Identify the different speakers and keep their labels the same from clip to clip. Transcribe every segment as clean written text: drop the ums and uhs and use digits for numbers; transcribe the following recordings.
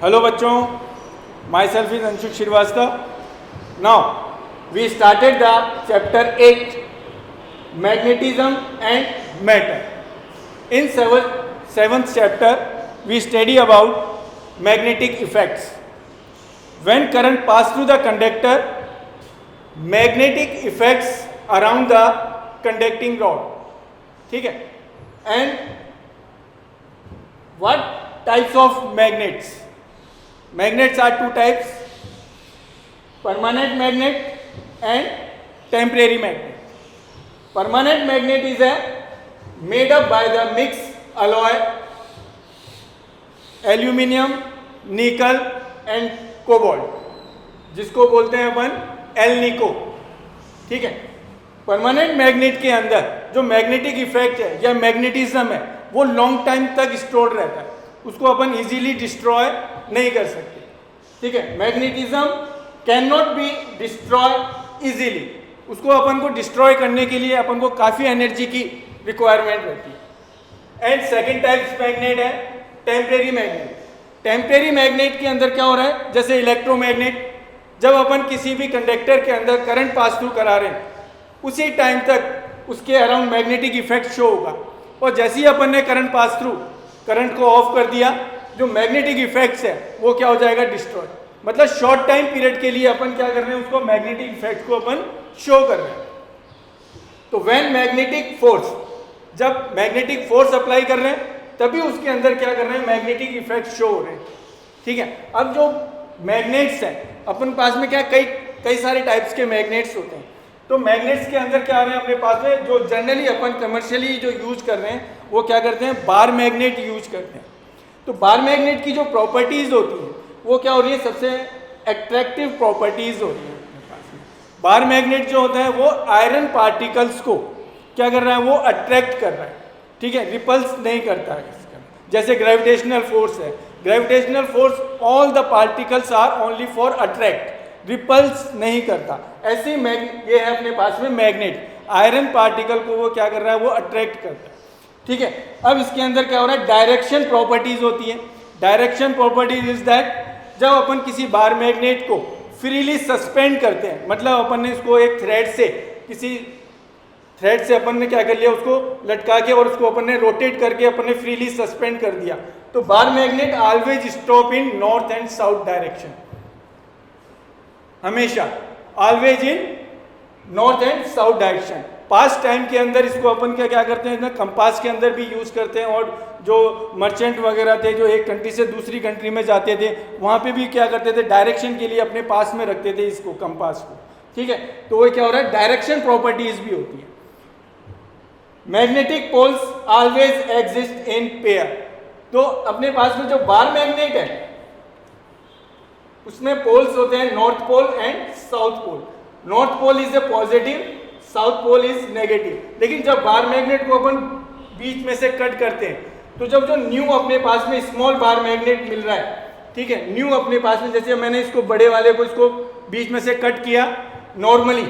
Speaker 1: Hello बच्चों, myself is Anshul Shrivastava. Now we started the chapter 8 magnetism and matter. In seventh chapter we study about magnetic effects. When current pass through the conductor, magnetic effects around the conducting rod. ठीक है? And what types of magnets? Magnets are two types, permanent magnet and temporary magnet. Permanent magnet is made up by the mixed alloy aluminium, nickel and cobalt, जिसको बोलते हैं अपन एलनिको. ठीक है. Permanent magnet के अंदर जो मैग्नेटिक इफेक्ट है या मैग्नेटिज्म है वो लॉन्ग टाइम तक स्टोर रहता है, उसको अपन इजीली डिस्ट्रॉय नहीं कर सकते. ठीक है. Magnetism can not be destroy easily. उसको अपन को डिस्ट्रॉय करने के लिए अपन को काफ़ी एनर्जी की रिक्वायरमेंट रहती है. एंड सेकेंड टाइप मैग्नेट है टेम्परेरी मैग्नेट. टेम्परेरी मैग्नेट के अंदर क्या हो रहा है, जैसे इलेक्ट्रोमैग्नेट, जब अपन किसी भी कंडक्टर के अंदर करंट पास थ्रू करा रहे हैं उसी टाइम तक उसके अराउंड मैग्नेटिक इफेक्ट शो होगा, और जैसे ही अपन ने करंट पास थ्रू करंट को ऑफ कर दिया, जो मैग्नेटिक इफेक्ट्स है वो क्या हो जाएगा, डिस्ट्रॉय. मतलब शॉर्ट टाइम पीरियड के लिए अपन क्या कर रहे हैं, उसको मैग्नेटिक इफेक्ट को अपन शो कर रहे हैं. तो व्हेन मैग्नेटिक फोर्स, जब मैग्नेटिक फोर्स अप्लाई कर रहे हैं तभी उसके अंदर क्या कर रहे हैं, मैग्नेटिक इफेक्ट शो हो रहे हैं. ठीक है. अब जो मैग्नेट्स हैं अपन पास में क्या कई सारे टाइप्स के मैग्नेट्स होते हैं. तो मैग्नेट्स के अंदर क्या आ रहे हैं अपने पास में, जो जनरली अपन कमर्शियली जो यूज कर रहे हैं वो क्या करते हैं, बार मैग्नेट यूज करते हैं. तो बार मैग्नेट की जो प्रॉपर्टीज होती हैं वो क्या हो रही है, सबसे एट्रैक्टिव प्रॉपर्टीज हो रही है अपने पास में. बार मैग्नेट जो होता है वो आयरन पार्टिकल्स को क्या कर रहा है, वो अट्रैक्ट कर रहा है. ठीक है. रिपल्स नहीं करता है इसका. जैसे ग्रेविटेशनल फोर्स है, gravitational force all the particles are only for attract, repels नहीं करता. ऐसे ये है अपने पास में मैग्नेट, आयरन पार्टिकल को वो क्या कर रहा है, वो अट्रैक्ट करता है. ठीक है. अब इसके अंदर क्या हो रहा है, डायरेक्शन प्रॉपर्टीज होती है. डायरेक्शन प्रॉपर्टीज इज दैट जब अपन किसी बार मैग्नेट को फ्रीली सस्पेंड करते हैं, मतलब अपन ने इसको एक थ्रेड से, किसी थ्रेड से अपन ने क्या कर लिया, उसको लटका के और उसको अपन ने रोटेट करके अपन ने फ्रीली सस्पेंड कर दिया, तो bar magnet always stop in north and south direction. हमेशा always in north and south direction. Past time के अंदर इसको अपन क्या करते हैं ना, कंपास के अंदर भी यूज करते हैं, और जो मर्चेंट वगैरह थे जो एक कंट्री से दूसरी कंट्री में जाते थे वहाँ पे भी क्या करते थे, डायरेक्शन के लिए अपने पास में रखते थे इसको, कंपास को. ठीक है. तो वो क्या हो रहा है, डायरेक्शन प्रॉपर्टीज भी होती है. Magnetic poles always exist in pair. तो अपने पास में जो बार मैग्नेट है उसमें पोल्स होते हैं north pole and south pole. North pole is a positive, south pole is negative. लेकिन जब बार मैग्नेट को अपन बीच में से कट करते हैं तो जब जो न्यू अपने पास में स्मॉल बार मैग्नेट मिल रहा है, ठीक है, न्यू अपने पास में, जैसे मैंने इसको बड़े वाले को इसको बीच में से कट किया नॉर्मली,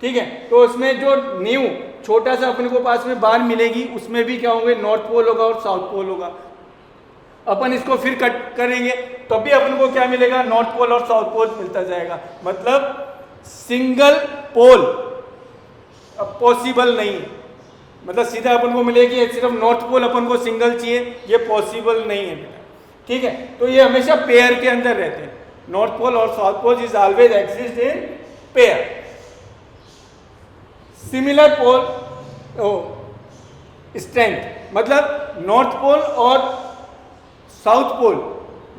Speaker 1: ठीक है, तो उसमें जो न्यू छोटा सा अपने को पास में बार मिलेगी उसमें भी क्या होंगे, नॉर्थ पोल होगा और साउथ पोल होगा. अपन इसको फिर कट करेंगे तो भी अपन को क्या मिलेगा, नॉर्थ पोल और साउथ पोल मिलता जाएगा. मतलब सिंगल पोल अब पॉसिबल नहीं है. मतलब सीधा अपन को मिलेगी सिर्फ नॉर्थ पोल अपन को सिंगल चाहिए, ये पॉसिबल नहीं है बेटा. ठीक है. तो ये हमेशा पेयर के अंदर रहते हैं. नॉर्थ पोल और south pole is always exist in pair. Similar pole strength, मतलब नॉर्थ पोल और साउथ पोल,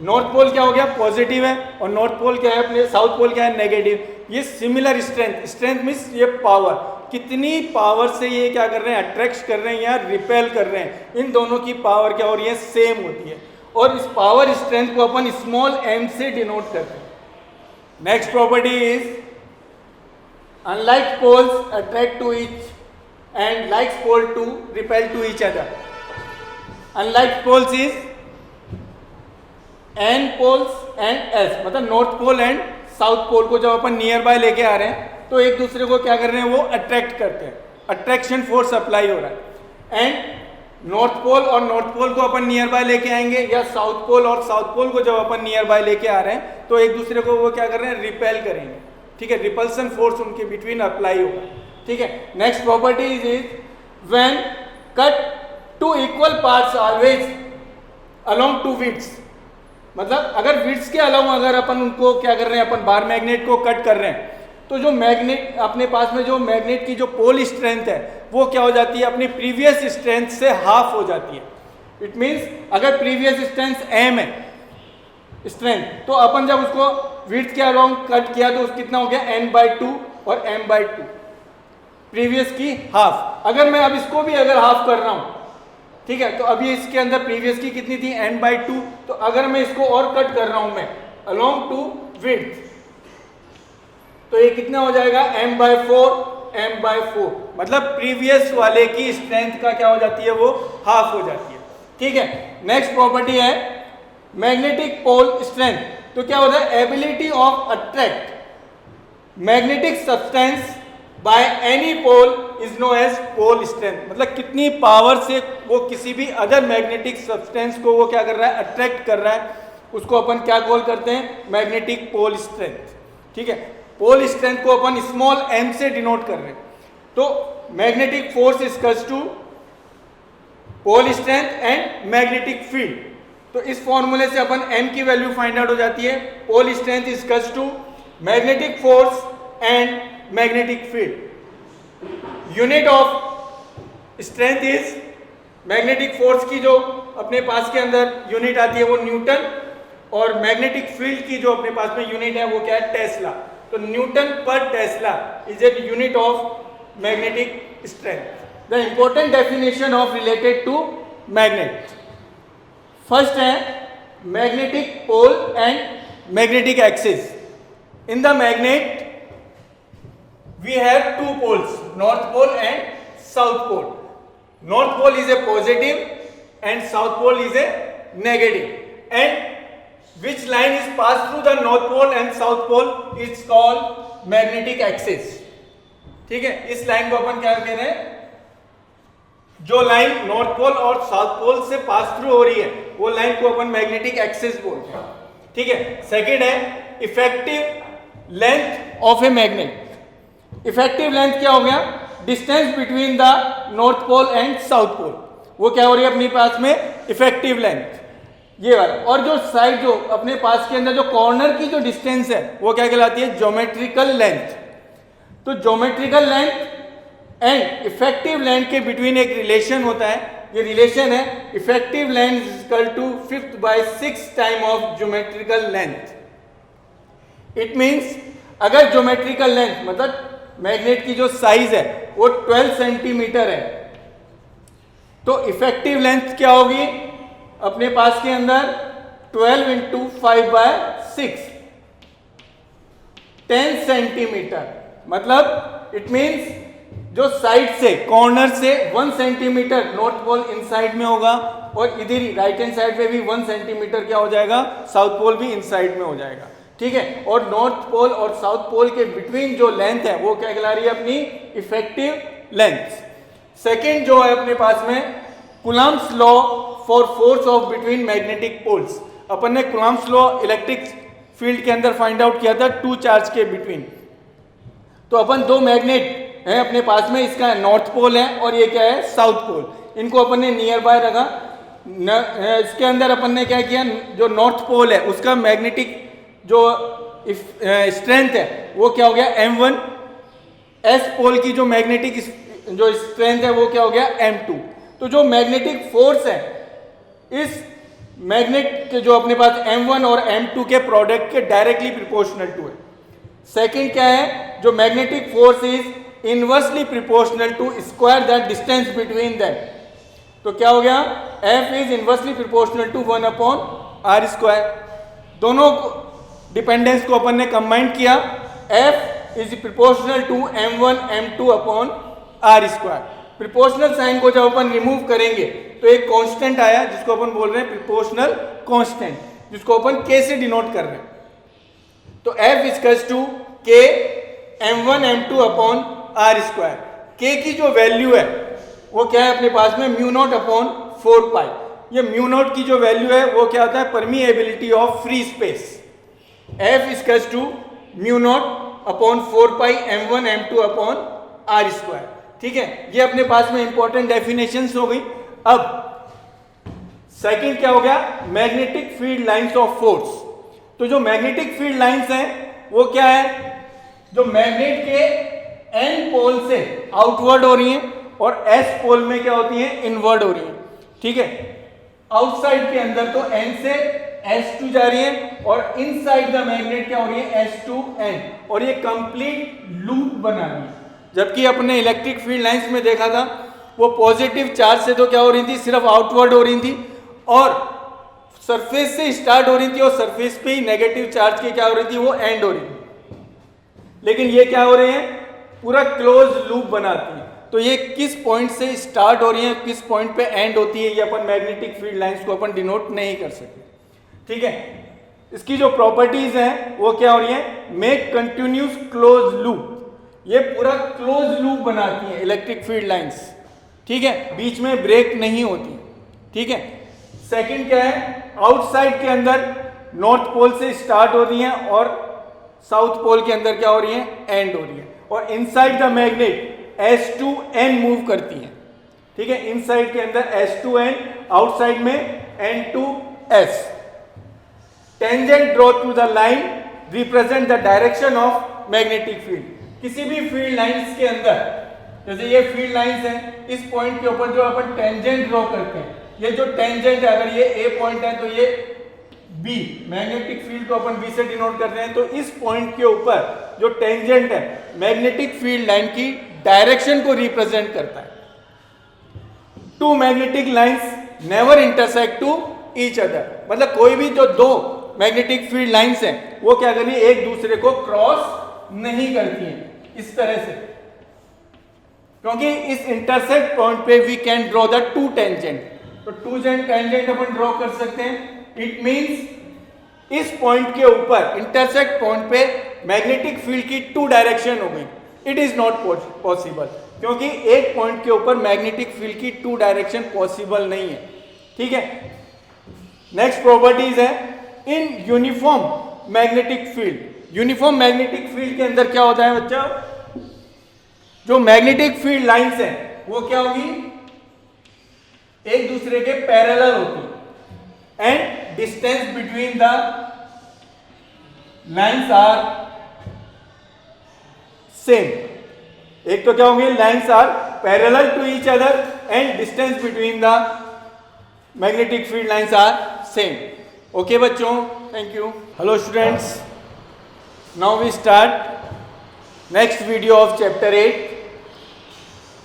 Speaker 1: नॉर्थ पोल क्या हो गया, पॉजिटिव है, और नॉर्थ पोल क्या है अपने, साउथ पोल क्या है, नेगेटिव. ये सिमिलर स्ट्रेंथ, स्ट्रेंथ मीन्स ये पावर, कितनी पावर से ये क्या कर रहे हैं, अट्रैक्ट कर रहे हैं या रिपेल कर रहे हैं, इन दोनों की पावर क्या हो रही है, सेम होती है. और इस पावर स्ट्रेंथ को अपन स्मॉल m से डिनोट करते हैं. Next property is unlike poles attract to each and like pole to repel to each other. Unlike poles is N poles and S, मतलब north pole and south pole को जब अपन near by लेके आ रहे हैं तो एक दूसरे को क्या कर रहे हैं, वो अट्रैक्ट करते हैं, अट्रैक्शन फोर्स अप्लाई हो रहा है. एंड नॉर्थ पोल और नॉर्थ पोल को अपन नियर बाय लेके आएंगे, या साउथ पोल और साउथ पोल को जब अपन नियर बाय लेके आ रहे हैं तो एक दूसरे को वो क्या कर रहे हैं, रिपेल करेंगे, ठीक है, रिपल्सन फोर्स उनके बिटवीन अप्लाई होगा, ठीक है। Next property is when cut to equal parts always along to widths, मतलब अगर विड्थ्स के अलावा अगर अपन उनको क्या कर रहे हैं, अपन बार मैग्नेट को कट कर रहे हैं, तो जो मैग्नेट अपने पास में जो मैग्नेट की जो पोल स्ट्रेंथ है वो क्या हो जाती है, अपनी प्रीवियस स्ट्रेंथ से हाफ हो जाती है। इट मींस अगर प्रीवियस स्ट्रेंथ m है स्ट्रेंथ, तो अपन जब उसको विड्थ के अलोंग कट किया तो कितना हो गया, n/2 और m/2, प्रीवियस की हाफ। अगर मैं अब इसको भी अगर हाफ कर रहा हूं, ठीक है, तो अभी इसके अंदर प्रीवियस की कितनी थी, n/2, तो अगर मैं इसको और कट कर रहा हूं मैं अलोंग टू विड्थ, तो ये कितना हो जाएगा, m/4, मतलब प्रीवियस वाले की स्ट्रेंथ का क्या हो जाती है, वो हाफ हो जाती है, ठीक है। नेक्स्ट प्रॉपर्टी है मैग्नेटिक पोल स्ट्रेंथ। तो क्या होता है, ability of attract magnetic substance by any pole is know as pole strength, मतलब कितनी पावर से वो किसी भी अदर मैग्नेटिक सब्सटेंस को वो क्या कर रहा है, अट्रैक्ट कर रहा है, उसको अपन क्या कॉल करते हैं, मैग्नेटिक पोल स्ट्रेंथ, ठीक है। पोल स्ट्रेंथ को अपन स्मॉल m से डिनोट कर रहे हैं। तो magnetic force equals to pole strength and magnetic field. तो इस फॉर्मूले से अपन m की वैल्यू फाइंड आउट हो जाती है, pole strength equals to magnetic force and magnetic field. Unit of strength is, magnetic force की जो अपने पास के अंदर यूनिट आती है वो न्यूटन, और मैग्नेटिक फील्ड की जो अपने पास में यूनिट है वो क्या है, टेस्ला। तो न्यूटन पर tesla is a unit of magnetic strength. The important definition of related to magnet, first है magnetic pole and magnetic axis. In the magnet we have two poles, north pole and south pole. North pole is a positive and south pole is a negative, and which line is passed through the north pole and south pole is called magnetic axis, ठीक है। इस line को अपन क्या कह रहे हैं, जो line north pole और साउथ पोल से पास थ्रू हो रही है वो लाइन को अपन मैग्नेटिक एक्सिस बोलते हैं, ठीक है। सेकंड है effective length of a magnet. Effective length क्या हो गया, distance between the north pole and south pole, वो क्या हो रही है अपने पास में इफेक्टिव लेंथ, ये वाला। और जो साइड जो अपने पास के अंदर जो कॉर्नर की जो डिस्टेंस है वो क्या कहलाती है, ज्योमेट्रिकल लेंथ। तो geometrical length and effective length के बिटवीन एक रिलेशन होता है, ये रिलेशन है effective length equal to 5/6 time of geometrical length. It means अगर ज्योमेट्रिकल लेंथ मतलब मैग्नेट की जो साइज है वो 12 सेंटीमीटर है, तो इफेक्टिव लेंथ क्या होगी अपने पास के अंदर 12 × 5/6, 10 सेंटीमीटर। मतलब इट मींस जो साइड से कॉर्नर से 1 सेंटीमीटर नॉर्थ पोल इनसाइड में होगा, और इधर राइट हैंड साइड पे भी 1 सेंटीमीटर क्या हो जाएगा, साउथ पोल भी इनसाइड में हो जाएगा, ठीक है। और नॉर्थ पोल और साउथ पोल के बिटवीन जो लेंथ है वो क्या कहला रही है, अपनी इफेक्टिव लेंथ। सेकंड जो है अपने पास में Coulomb's law for force of between magnetic poles. अपन ने कूलम्ब्स लॉ इलेक्ट्रिक फील्ड के अंदर फाइंड आउट किया था 2 चार्ज के बिटवीन। तो अपन 2 मैग्नेट हैं अपने पास में, इसका नॉर्थ पोल है और ये क्या है, साउथ पोल। इनको अपन ने नियर बाय रखा। इसके अंदर अपन ने क्या किया, जो नॉर्थ पोल है उसका मैग्नेटिक जो स्ट्रेंथ है वो क्या हो गया, m1। एस पोल की जो मैग्नेटिक जो स्ट्रेंथ है वो क्या हो गया, m2। तो जो मैग्नेटिक फोर्स है इस मैग्नेट के जो अपने पास m1 और m2 के प्रोडक्ट के डायरेक्टली प्रोपोर्शनल टू है। सेकंड क्या है, जो magnetic force is inversely proportional to square the distance between them. तो क्या हो गया, F is inversely proportional to 1/r²। दोनों डिपेंडेंस को अपन ने कंबाइन किया, F is proportional to m1 m2/r²। Proportional sign को जब अपन रिमूव करेंगे तो एक कांस्टेंट आया जिसको अपन बोल रहे हैं प्रोपोर्शनल कांस्टेंट, जिसको अपन k से डिनोट कर रहे हैं। तो F equals to k m1 m2/r²। k की जो वैल्यू है वो क्या है अपने पास में μ0/r²। 4 पाई। ये म्यू नॉट की जो वैल्यू है वो क्या होता है, permeability of free space, F equals to mu naught upon 4 pi m1 m2 upon r square. ठीक है, ये अपने पास में इंपॉर्टेंट डेफिनेशंस हो गई। अब सेकंड क्या हो गया, magnetic field lines of force. तो जो मैग्नेटिक फील्ड लाइंस हैं वो क्या है, जो मैग्नेट के एन पोल से आउटवर्ड हो रही हैं और एस पोल में क्या होती हैं, इनवर्ड हो रही हैं। ठीक है, आउटसाइड के अंदर तो एन से S2 जा रही है और इनसाइड द मैग्नेट क्या हो रही है, S2N, और ये कंप्लीट लूप बना रही है। जबकि अपने इलेक्ट्रिक फील्ड लाइंस में देखा था वो पॉजिटिव चार्ज से तो क्या हो रही थी, सिर्फ आउटवर्ड हो रही थी और सरफेस से स्टार्ट हो रही थी और सरफेस पे ही नेगेटिव चार्ज के क्या हो रही थी, वो एंड हो रही थी। लेकिन ये क्या हो रहे हैं, पूरा क्लोज लूप बनाती है। तो ये किस पॉइंट से स्टार्ट हो रही है, किस पॉइंट पे एंड होती है, ये अपन मैग्नेटिक फील्ड लाइंस को अपन डिनोट नहीं कर सकते। ठीक है, इसकी जो प्रॉपर्टीज हैं वो क्या हो रही है, मेक कंटिन्यूस क्लोज लूप, ये पूरा क्लोज लूप बनाती है इलेक्ट्रिक फील्ड लाइंस। ठीक है, बीच में ब्रेक नहीं होती। ठीक है, सेकंड क्या है, आउटसाइड के अंदर नॉर्थ पोल से स्टार्ट हो रही है और साउथ पोल के अंदर क्या हो रही है, एंड हो रही है। और inside the magnet S2N move करती है। ठीक है, इनसाइड के अंदर S2N, आउटसाइड में N2S। Tangent draw through the line represent the direction of magnetic field. किसी भी फील्ड लाइंस के अंदर, जैसे ये फील्ड लाइंस हैं, इस पॉइंट के ऊपर जो अपन टेंजेंट ड्रॉ करते हैं, ये जो टेंजेंट है, अगर ये A पॉइंट है तो ये B, मैग्नेटिक फील्ड को अपन B से डिनोट करते हैं। तो इस पॉइंट के ऊपर जो टेंजेंट है मैग्नेटिक फील्ड लाइन की डायरेक्शन को रिप्रेजेंट करता है। Two magnetic lines never intersect to each other, मतलब कोई भी जो दो मैग्नेटिक फील्ड लाइंस हैं वो क्या करें, एक दूसरे को क्रॉस नहीं करती हैं इस तरह से, क्योंकि इस इंटरसेक्ट पॉइंट पे we can draw the two tangent. तो टू टेंजेंट अपन ड्रॉ कर सकते हैं। इट मींस इस पॉइंट के ऊपर इंटरसेक्ट पॉइंट पे मैग्नेटिक फील्ड की टू डायरेक्शन हो गई। इट इज नॉट पॉसिबल, क्योंकि एक पॉइंट के ऊपर मैग्नेटिक फील्ड की टू डायरेक्शन पॉसिबल नहीं है। ठीक है, नेक्स्ट प्रॉपर्टीज है इन uniform magnetic field. Uniform magnetic field के अंदर क्या होता है बच्चा, जो मैग्नेटिक फील्ड लाइंस हैं वो क्या होगी, एक दूसरे के पैरेलल होती and distance between the lines are same. एक तो क्या होंगे, lines are parallel to each other and distance between the magnetic field lines are same. Okay बच्चों, thank you. Hello students, now we start next video of chapter 8।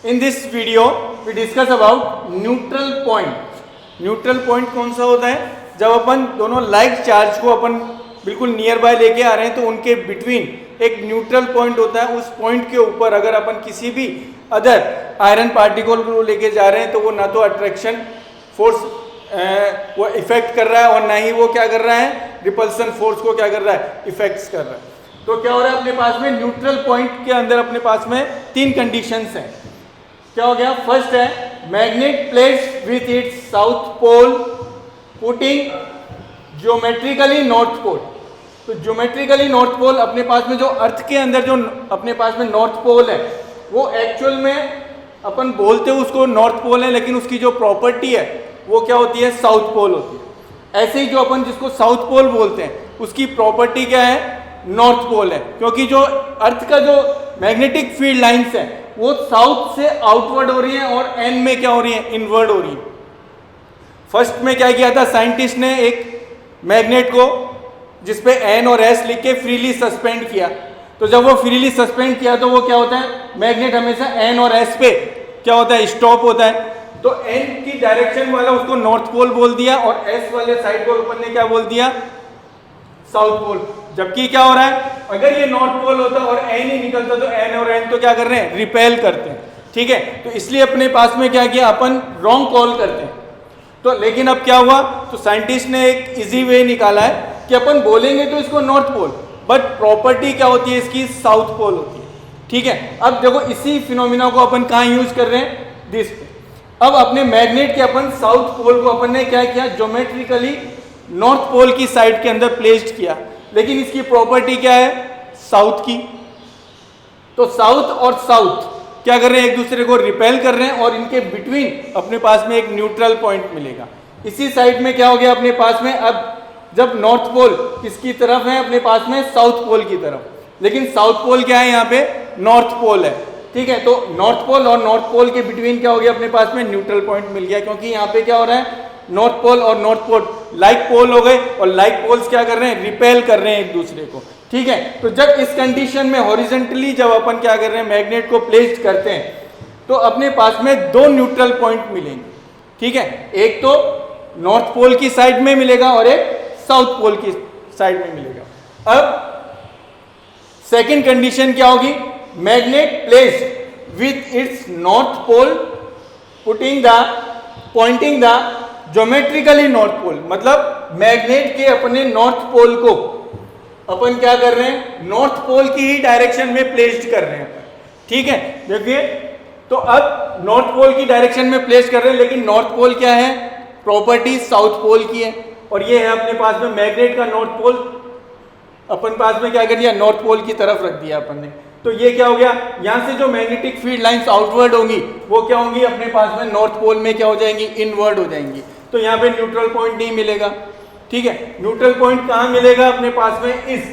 Speaker 1: In this video we discuss about neutral point। Neutral point कौन सा होता है, जब अपन दोनों like charge को अपन बिल्कुल near by लेके आ रहे हैं तो उनके बिटवीन एक न्यूट्रल पॉइंट होता है। उस पॉइंट के ऊपर अगर अपन किसी भी अदर आयरन पार्टिकल को लेके जा रहे हैं तो वो ना तो अट्रैक्शन फोर्स वो इफेक्ट कर रहा है और ना ही वो क्या कर रहा है, रिपल्सन फोर्स को क्या कर रहा है, इफेक्ट्स कर रहा है। तो क्या हो रहा है अपने पास में, न्यूट्रल पॉइंट के अंदर अपने पास में तीन कंडीशंस हैं। क्या हो गया, फर्स्ट है magnet placed with its south pole putting geometrically north pole. तो ज्योमेट्रिकली नॉर्थ पोल अपने पास में जो अर्थ के अंदर जो अपने पास में नॉर्थ पोल है वो एक्चुअल में अपन बोलते हैं उसको नॉर्थ पोल है, लेकिन उसकी जो प्रॉपर्टी है वो क्या होती है, साउथ पोल होती है। ऐसे ही जो अपन जिसको साउथ पोल बोलते हैं उसकी प्रॉपर्टी क्या है, नॉर्थ पोल है, क्योंकि जो अर्थ का जो मैग्नेटिक फील्ड लाइंस है वो साउथ से आउटवर्ड हो रही है और एन में क्या हो रही है, इनवर्ड हो रही है। फर्स्ट में क्या किया था साइंटिस्ट ने, एक मैग्नेट को जिसपे एन और एस लिख के फ्रीली सस्पेंड किया। तो जब वो फ्रीली सस्पेंड किया तो वो क्या होता है, मैग्नेट हमेशा एन और एस पे क्या होता है, स्टॉप होता है। तो एन की डायरेक्शन वाला उसको नॉर्थ पोल बोल दिया और एस वाले साइड को अपन ने क्या बोल दिया, साउथ पोल। जबकि क्या हो रहा है, अगर ये नॉर्थ पोल होता और एन ही निकलता तो एन और एन तो क्या कर रहे हैं, रिपेल करते हैं। ठीक है, तो इसलिए अपने पास में क्या किया, अपन रॉन्ग कॉल करते हैं। तो लेकिन अब क्या हुआ, तो साइंटिस्ट ने एक इजी वे निकाला है कि अपन बोलेंगे तो इसको नॉर्थ पोल, बट प्रॉपर्टी क्या होती है इसकी, साउथ पोल होती है। ठीक है, अब देखो इसी फिनोमिना को अपन कहाँ यूज कर रहे हैं, दिस पे। अब अपने मैग्नेट के अपन साउथ पोल को अपन ने क्या किया, ज्योमेट्रिकली नॉर्थ पोल की साइड के अंदर प्लेस्ड किया, लेकिन इसकी प्रॉपर्टी क्या है, साउथ की। तो साउथ और साउथ क्या कर रहे हैं, एक दूसरे को रिपेल कर रहे हैं और इनके बिटवीन अपने पास में एक न्यूट्रल पॉइंट मिलेगा। इसी साइड में क्या हो गया अपने पास में, अब जब नॉर्थ पोल किसकी तरफ है, अपने पास में साउथ पोल की तरफ, लेकिन साउथ पोल क्या है, यहाँ पे नॉर्थ पोल है, ठीक है। तो नॉर्थ पोल और नॉर्थ पोल के बिटवीन क्या हो गया, अपने पास में न्यूट्रल पॉइंट मिल गया, क्योंकि यहाँ पे क्या हो रहा है, नॉर्थ पोल और नॉर्थ पोल लाइक पोल हो गए, और लाइक पोल्स क्या कर रहे हैं, रिपेल कर रहे हैं एक दूसरे को, ठीक है। तो जब इस कंडीशन में हॉरिजेंटली जब अपन क्या कर रहे हैं, मैग्नेट को प्लेस्ड करते हैं, तो अपने पास में दो न्यूट्रल पॉइंट मिलेंगे, ठीक है। एक तो नॉर्थ पोल की साइड में मिलेगा और एक साउथ पोल की साइड में मिलेगा। अब सेकंड कंडीशन क्या होगी, magnet placed with its north pole pointing the geometrically north pole, मतलब मैग्नेट के अपने नॉर्थ पोल को अपन क्या कर रहे हैं, नॉर्थ पोल की ही डायरेक्शन में प्लेस्ड कर रहे हैं, ठीक है। देखिए, तो अब नॉर्थ पोल की डायरेक्शन में प्लेस कर रहे हैं, लेकिन नॉर्थ पोल क्या है, प्रॉपर्टी साउथ पोल की है, और ये है अपने पास में मैग्नेट का नॉर्थ पोल, अपन पास में क्या कर दिया, नॉर्थ पोल की तरफ रख दिया अपन ने। तो ये क्या हो गया, यहाँ से जो मैग्नेटिक फील्ड लाइंस आउटवर्ड होंगी वो क्या होंगी, अपने पास में नॉर्थ पोल में क्या हो जाएंगी, इनवर्ड हो जाएंगी। तो यहाँ पे न्यूट्रल पॉइंट नहीं मिलेगा, ठीक है। न्यूट्रल पॉइंट कहाँ मिलेगा, अपने पास में इस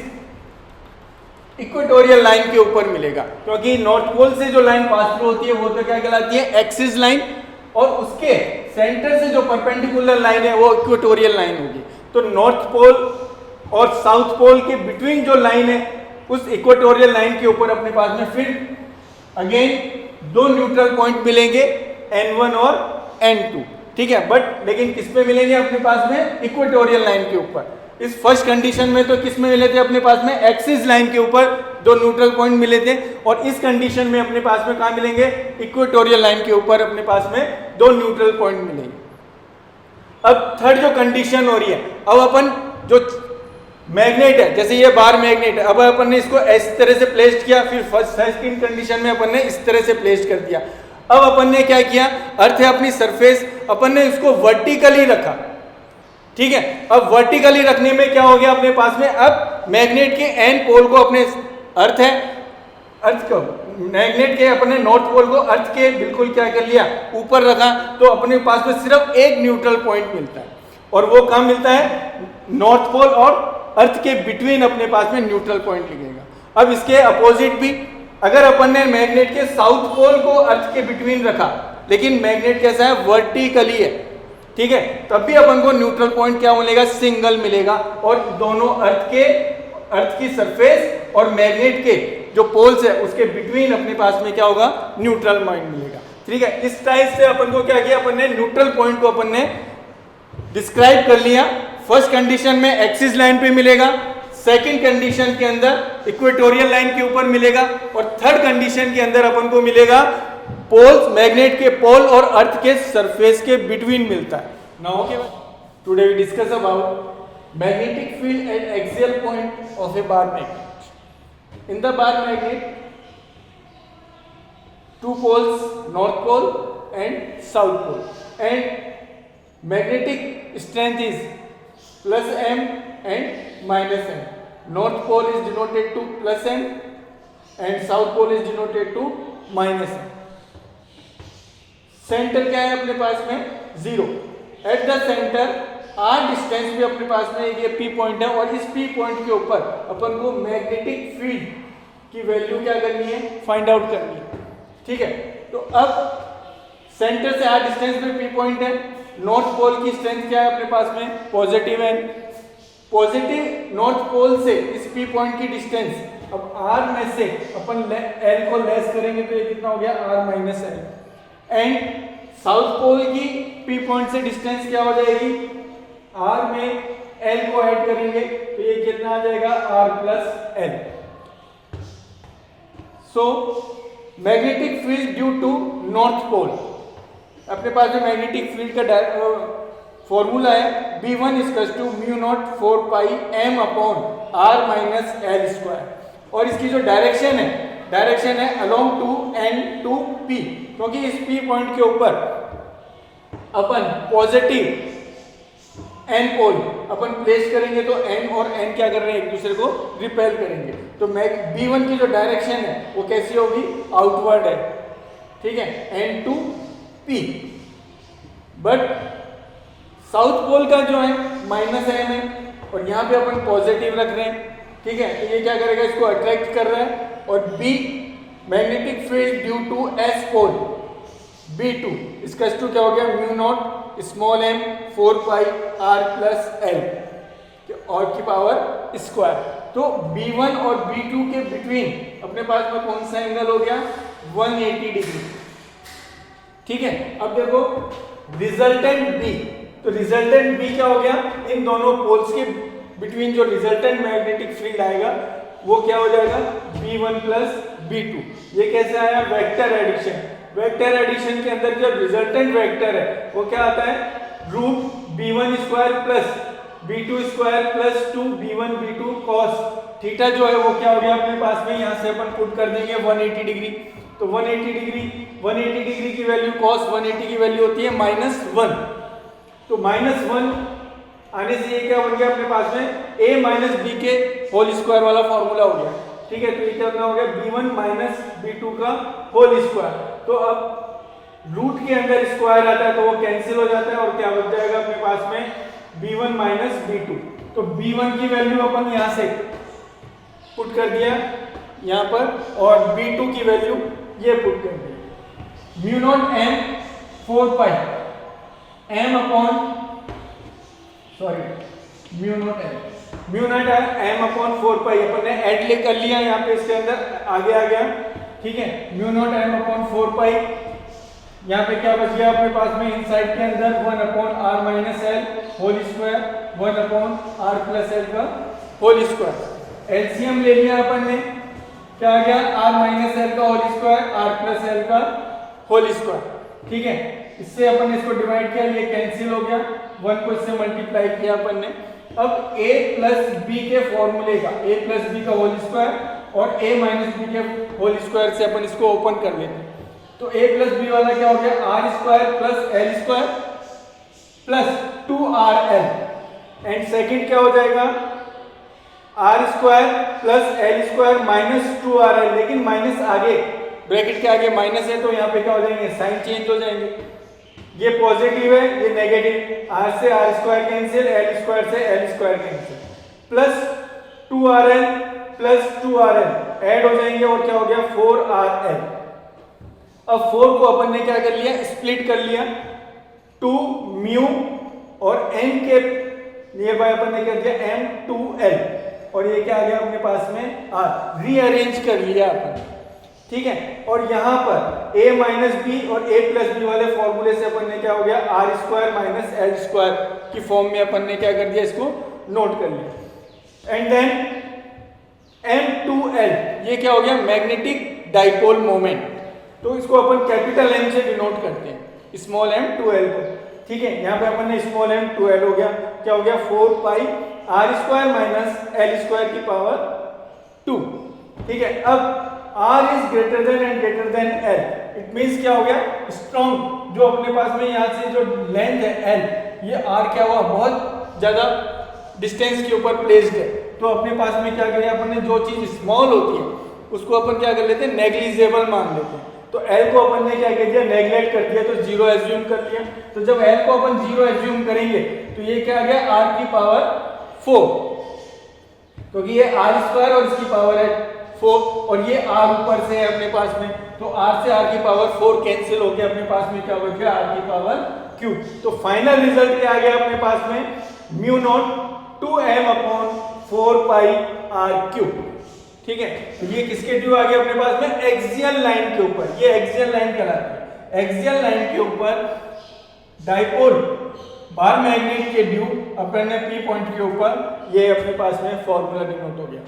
Speaker 1: इक्वेटोरियल लाइन के ऊपर मिलेगा, क्योंकि नॉर्थ पोल से जो लाइन पास थ्रू होती है वो तो क्या कहलाती है, एक्सिस लाइन, और उसके सेंटर से जो परपेंडिकुलर लाइन है वो इक्वेटोरियल लाइन होगी। तो नॉर्थ पोल और साउथ पोल के बिटवीन जो लाइन है, उस इक्वेटोरियल लाइन के ऊपर अपने पास में फिर अगेन दो न्यूट्रल पॉइंट मिलेंगे, N1 और N2, ठीक है। बट लेकिन किस पे मिलेंगे, अपने पास में इक्वेटोरियल लाइन के ऊपर। इस फर्स्ट कंडीशन में तो किस में मिले थे, अपने पास में एक्सिस लाइन के ऊपर दो न्यूट्रल पॉइंट मिले थे, और इस कंडीशन में अपने पास में कहाँ मिलेंगे, इक्वेटोरियल लाइन के ऊपर अपने पास में दो न्यूट्रल पॉइंट मिलेंगे। अब थर्ड जो कंडीशन हो रही है, अब अपन जो मैग्नेट है, जैसे ये बार मैग्नेट है, अब अपन ने इसको इस तरह से प्लेस्ड किया, फिर फर्स्ट सेकंड कंडीशन में अपन ने इस तरह से प्लेस्ड कर दिया। अब अपन ने क्या किया, अर्थ है अपनी सरफेस, अपन ने इसको वर्टिकली रखा, ठीक है। अब वर्टिकली रखने में क्या हो गया, अपने पास में अब मैग्नेट के एन पोल को अपने अर्थ को मैग्नेट के अपने नॉर्थ पोल को अर्थ के बिल्कुल क्या कर लिया, ऊपर रखा, तो अपने पास में सिर्फ एक न्यूट्रल पॉइंट मिलता है, और वो कहाँ मिलता है, नॉर्थ पोल और अर्थ के बिटवीन अपने पास में न्यूट्रल पॉइंट लिखेगा। अब इसके अपोजिट भी, अगर अपन ने मैग्नेट के साउथ पोल को अर्थ के बिटवीन रखा, लेकिन मैग्नेट कैसा है, वर्टिकली है, ठीक है, तब भी अपन को न्यूट्रल पॉइंट क्या मिलेगा, सिंगल मिलेगा, और दोनों अर्थ की सरफेस और मैग्नेट के जो पोल्स है उसके बिटवीन अपने पास में क्या होगा, न्यूट्रल पॉइंट मिलेगा, ठीक है। इस टाइप से अपन को क्या किया, अपन ने न्यूट्रल पॉइंट को अपन ने डिस्क्राइब कर लिया। फर्स्ट कंडीशन में एक्सिस लाइन पे मिलेगा, सेकंड कंडीशन के अंदर इक्वेटोरियल लाइन के ऊपर मिलेगा, और थर्ड कंडीशन के अंदर अपन को मिलेगा पोल्स, मैग्नेट के पोल और अर्थ के सरफेस के बिटवीन मिलता है। Now today we discuss about magnetic field at axial point of a bar magnet. In the bar magnet, two poles, north pole and south pole, and magnetic strength is plus m and minus m. North pole is denoted to plus m and south pole is denoted to minus m. Centre क्या है अपने पास में, 0। At the centre r distance भी अपने पास में ये p पॉइंट है, और इस p पॉइंट के ऊपर अपन को मैग्नेटिक फील्ड की वैल्यू क्या करनी है, फाइंड आउट करनी है, ठीक है। तो अब सेंटर से r डिस्टेंस पे p पॉइंट है, नॉर्थ पोल की स्ट्रेंथ क्या है अपने पास में, पॉजिटिव है, पॉजिटिव नॉर्थ पोल से इस p पॉइंट की डिस्टेंस, अब r में से अपन l को लेस करेंगे तो ये कितना हो गया, r minus l, and south pole की p पॉइंट से डिस्टेंस क्या हो जाएगी, r में l को ऐड करेंगे तो ये कितना आ जाएगा, r plus l। So magnetic field due to north pole, अपने पास जो मैग्नेटिक फील्ड का फॉर्मूला है B1 = mu naught 4 pi m upon r minus l square, और इसकी जो डायरेक्शन है along to n to p, क्योंकि इस p पॉइंट के ऊपर अपन पॉजिटिव एन पोल अपन प्लेस करेंगे तो एन और एन क्या कर रहे हैं, एक दूसरे को रिपेल करेंगे। तो B1 की जो डायरेक्शन है वो कैसी होगी, आउटवर्ड है, ठीक है, N to P. But south pole का जो है -m है और यहाँ पे अपन पॉजिटिव रख रहे हैं, ठीक है। तो ये क्या करेगा, इसको अट्रैक्ट कर रहा है। और B magnetic field due to S pole B2, इसका S2 क्या हो गया, mu naught small m 4 pi r plus l और की पावर स्क्वायर। तो B1 और B2 के बिटवीन अपने पास में कौन सा एंगल हो गया, 180 डिग्री, ठीक है। अब देखो रिजल्टेंट B, तो रिजल्टेंट B क्या हो गया, इन दोनों पोल्स के बिटवीन जो रिजल्टेंट मैग्नेटिक फील्ड आएगा वो क्या हो जाएगा, B1 प्लस B2। ये कैसे आया, वेक्टर एडिशन। वेक्टर एडिशन के अंदर जो रिजल्टेंट वेक्टर है वो क्या आता है, root B1 square plus B2 square plus 2 B1 B2 cos theta जो है वो क्या हो गया अपने पास में, यहाँ से अपन पुट कर देंगे 180 डिग्री। तो 180 डिग्री की वैल्यू, cos 180 की वैल्यू होती है -1। तो -1 आने से ये क्या बन गया अपने पास में, a माइनस बी के होल स्क्वायर वाला फॉर्मूला हो गया, ठीक है। तो ये क्या हो गया, B1 माइनस B2 का होल स्क्वायर। तो अब रूट के अंदर स्क्वायर आता है तो वो कैंसिल हो जाता है और क्या बच जाएगा अपने पास में, B1 माइनस B2। तो B1 की वैल्यू अपन यहाँ से पुट कर दिया यहाँ पर और B2 की वैल्यू ये पुट कर दी, mu naught m 4 pi m upon mu not m upon 4 पाई अपन ने ऐड ले कर लिया यहाँ पे, इसके अंदर आगे आ गया, ठीक है। म्यू नॉट m अपॉन 4 पाई, यहाँ पे क्या बच गया अपने पास में, इनसाइड के अंदर 1 upon r minus L whole square, 1 upon r plus L का होल स्क्वायर। एलसीएम ले लिया अपन ने, क्या आ गया, r माइनस एल का whole square, r plus L का होल स्क्वायर, ठीक है। इससे अपन ने इसको डिवाइड किया, ये कैंसिल हो गया, 1 को इससे मल्टीप्लाई किया अपन ने। अब a प्लस b के फॉर्मूले का, a प्लस b का होल स्क्वायर और a माइनस b के होल स्क्वायर से अपन इसको ओपन कर लेते हैं। तो a प्लस b वाला क्या हो गया, r square plus l square plus 2rl, and second क्या हो जाएगा, r square plus l square minus 2rl, लेकिन माइनस आगे ब्रैकेट के आगे माइनस है तो यहाँ पे क्या हो जाएंगे, साइन चेंज हो जाएंगे। ये पॉजिटिव है, ये नेगेटिव, r से r square cancel, l square से l square cancel, plus 2rl plus 2rl add हो जाएंगे और क्या हो गया 4rl। अब 4 को अपन ने क्या कर लिया, स्प्लिट कर लिया, 2 म्यू और m के नियर बाय अपन ने कर दिया m2l और ये क्या आ गया अपने पास में r, रीअरेंज कर लिया अपन, ठीक है। और यहाँ पर a माइनस बी और a प्लस बी वाले फॉर्मूले से अपन ने क्या हो गया, r square minus L square की फॉर्म में अपन ने क्या कर दिया, इसको नोट कर लिया। एंड देन m2l, ये क्या हो गया, मैग्नेटिक डाइपोल मोमेंट। तो इसको अपन कैपिटल M से डिनोट करते हैं, स्मॉल m2l को, ठीक है। यहाँ पे अपन ने स्मॉल m2l हो गया, क्या हो गया 4 pi r square minus L square की पावर 2, ठीक है। अब r is greater than and greater than l, it means क्या हो गया, स्ट्रॉन्ग जो अपने पास में यहाँ से जो लेंथ है l, ये r क्या हुआ, बहुत ज्यादा डिस्टेंस के ऊपर प्लेस्ड है। तो अपने पास में क्या करें अपन ने, जो चीज स्मॉल होती है उसको अपन क्या कर लेते हैं, नेग्लिजिबल मान लेते हैं। तो l को अपन ने क्या कर दिया, नेग्लेक्ट कर दिया, तो 0 एज्यूम कर लिया। तो जब l को अपन 0 एज्यूम करेंगे तो ये क्या आ गया, r की पावर 4, क्योंकि ये r स्क्वायर और इसकी पावर है 4 और ये r ऊपर से है अपने पास में, तो r से r की पावर 4 कैंसिल हो गया, अपने पास में क्या हो गया, r की पावर क्यूब। तो फाइनल रिजल्ट क्या आ गया अपने पास में, mu naught 2m upon 4 pi r cube, ठीक है। तो ये किसके ड्यू आ गया अपने पास में, एक्सियल लाइन के ऊपर, ये एक्सियल लाइन कहलाती है। एक्सियल लाइन के ऊपर डाइपोल बार मैग्नेट के ड्यू अपन ने P पॉइंट के ऊपर, ये अपने पास में फॉर्मूला डिनोट हो गया।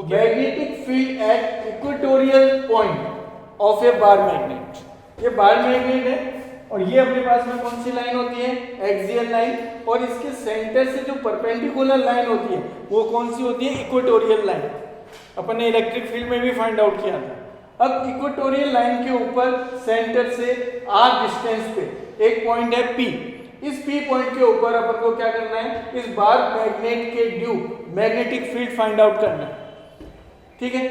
Speaker 1: Magnetic field at equatorial point of a bar magnet, ये बार मैग्नेट है और ये अपने पास में कौन सी लाइन होती है, एक्सियल लाइन, और इसके सेंटर से जो परपेंडिकुलर लाइन होती है वो कौन सी होती है, इक्वेटोरियल लाइन। अपन ने इलेक्ट्रिक फील्ड में भी फाइंड आउट किया था। अब इक्वेटोरियल लाइन के ऊपर सेंटर से r डिस्टेंस पे एक पॉइंट है P, इस P पॉइंट के ऊपर अपन को क्या करना है, इस बार मैग्नेट के due magnetic field find out करना है, ठीक है।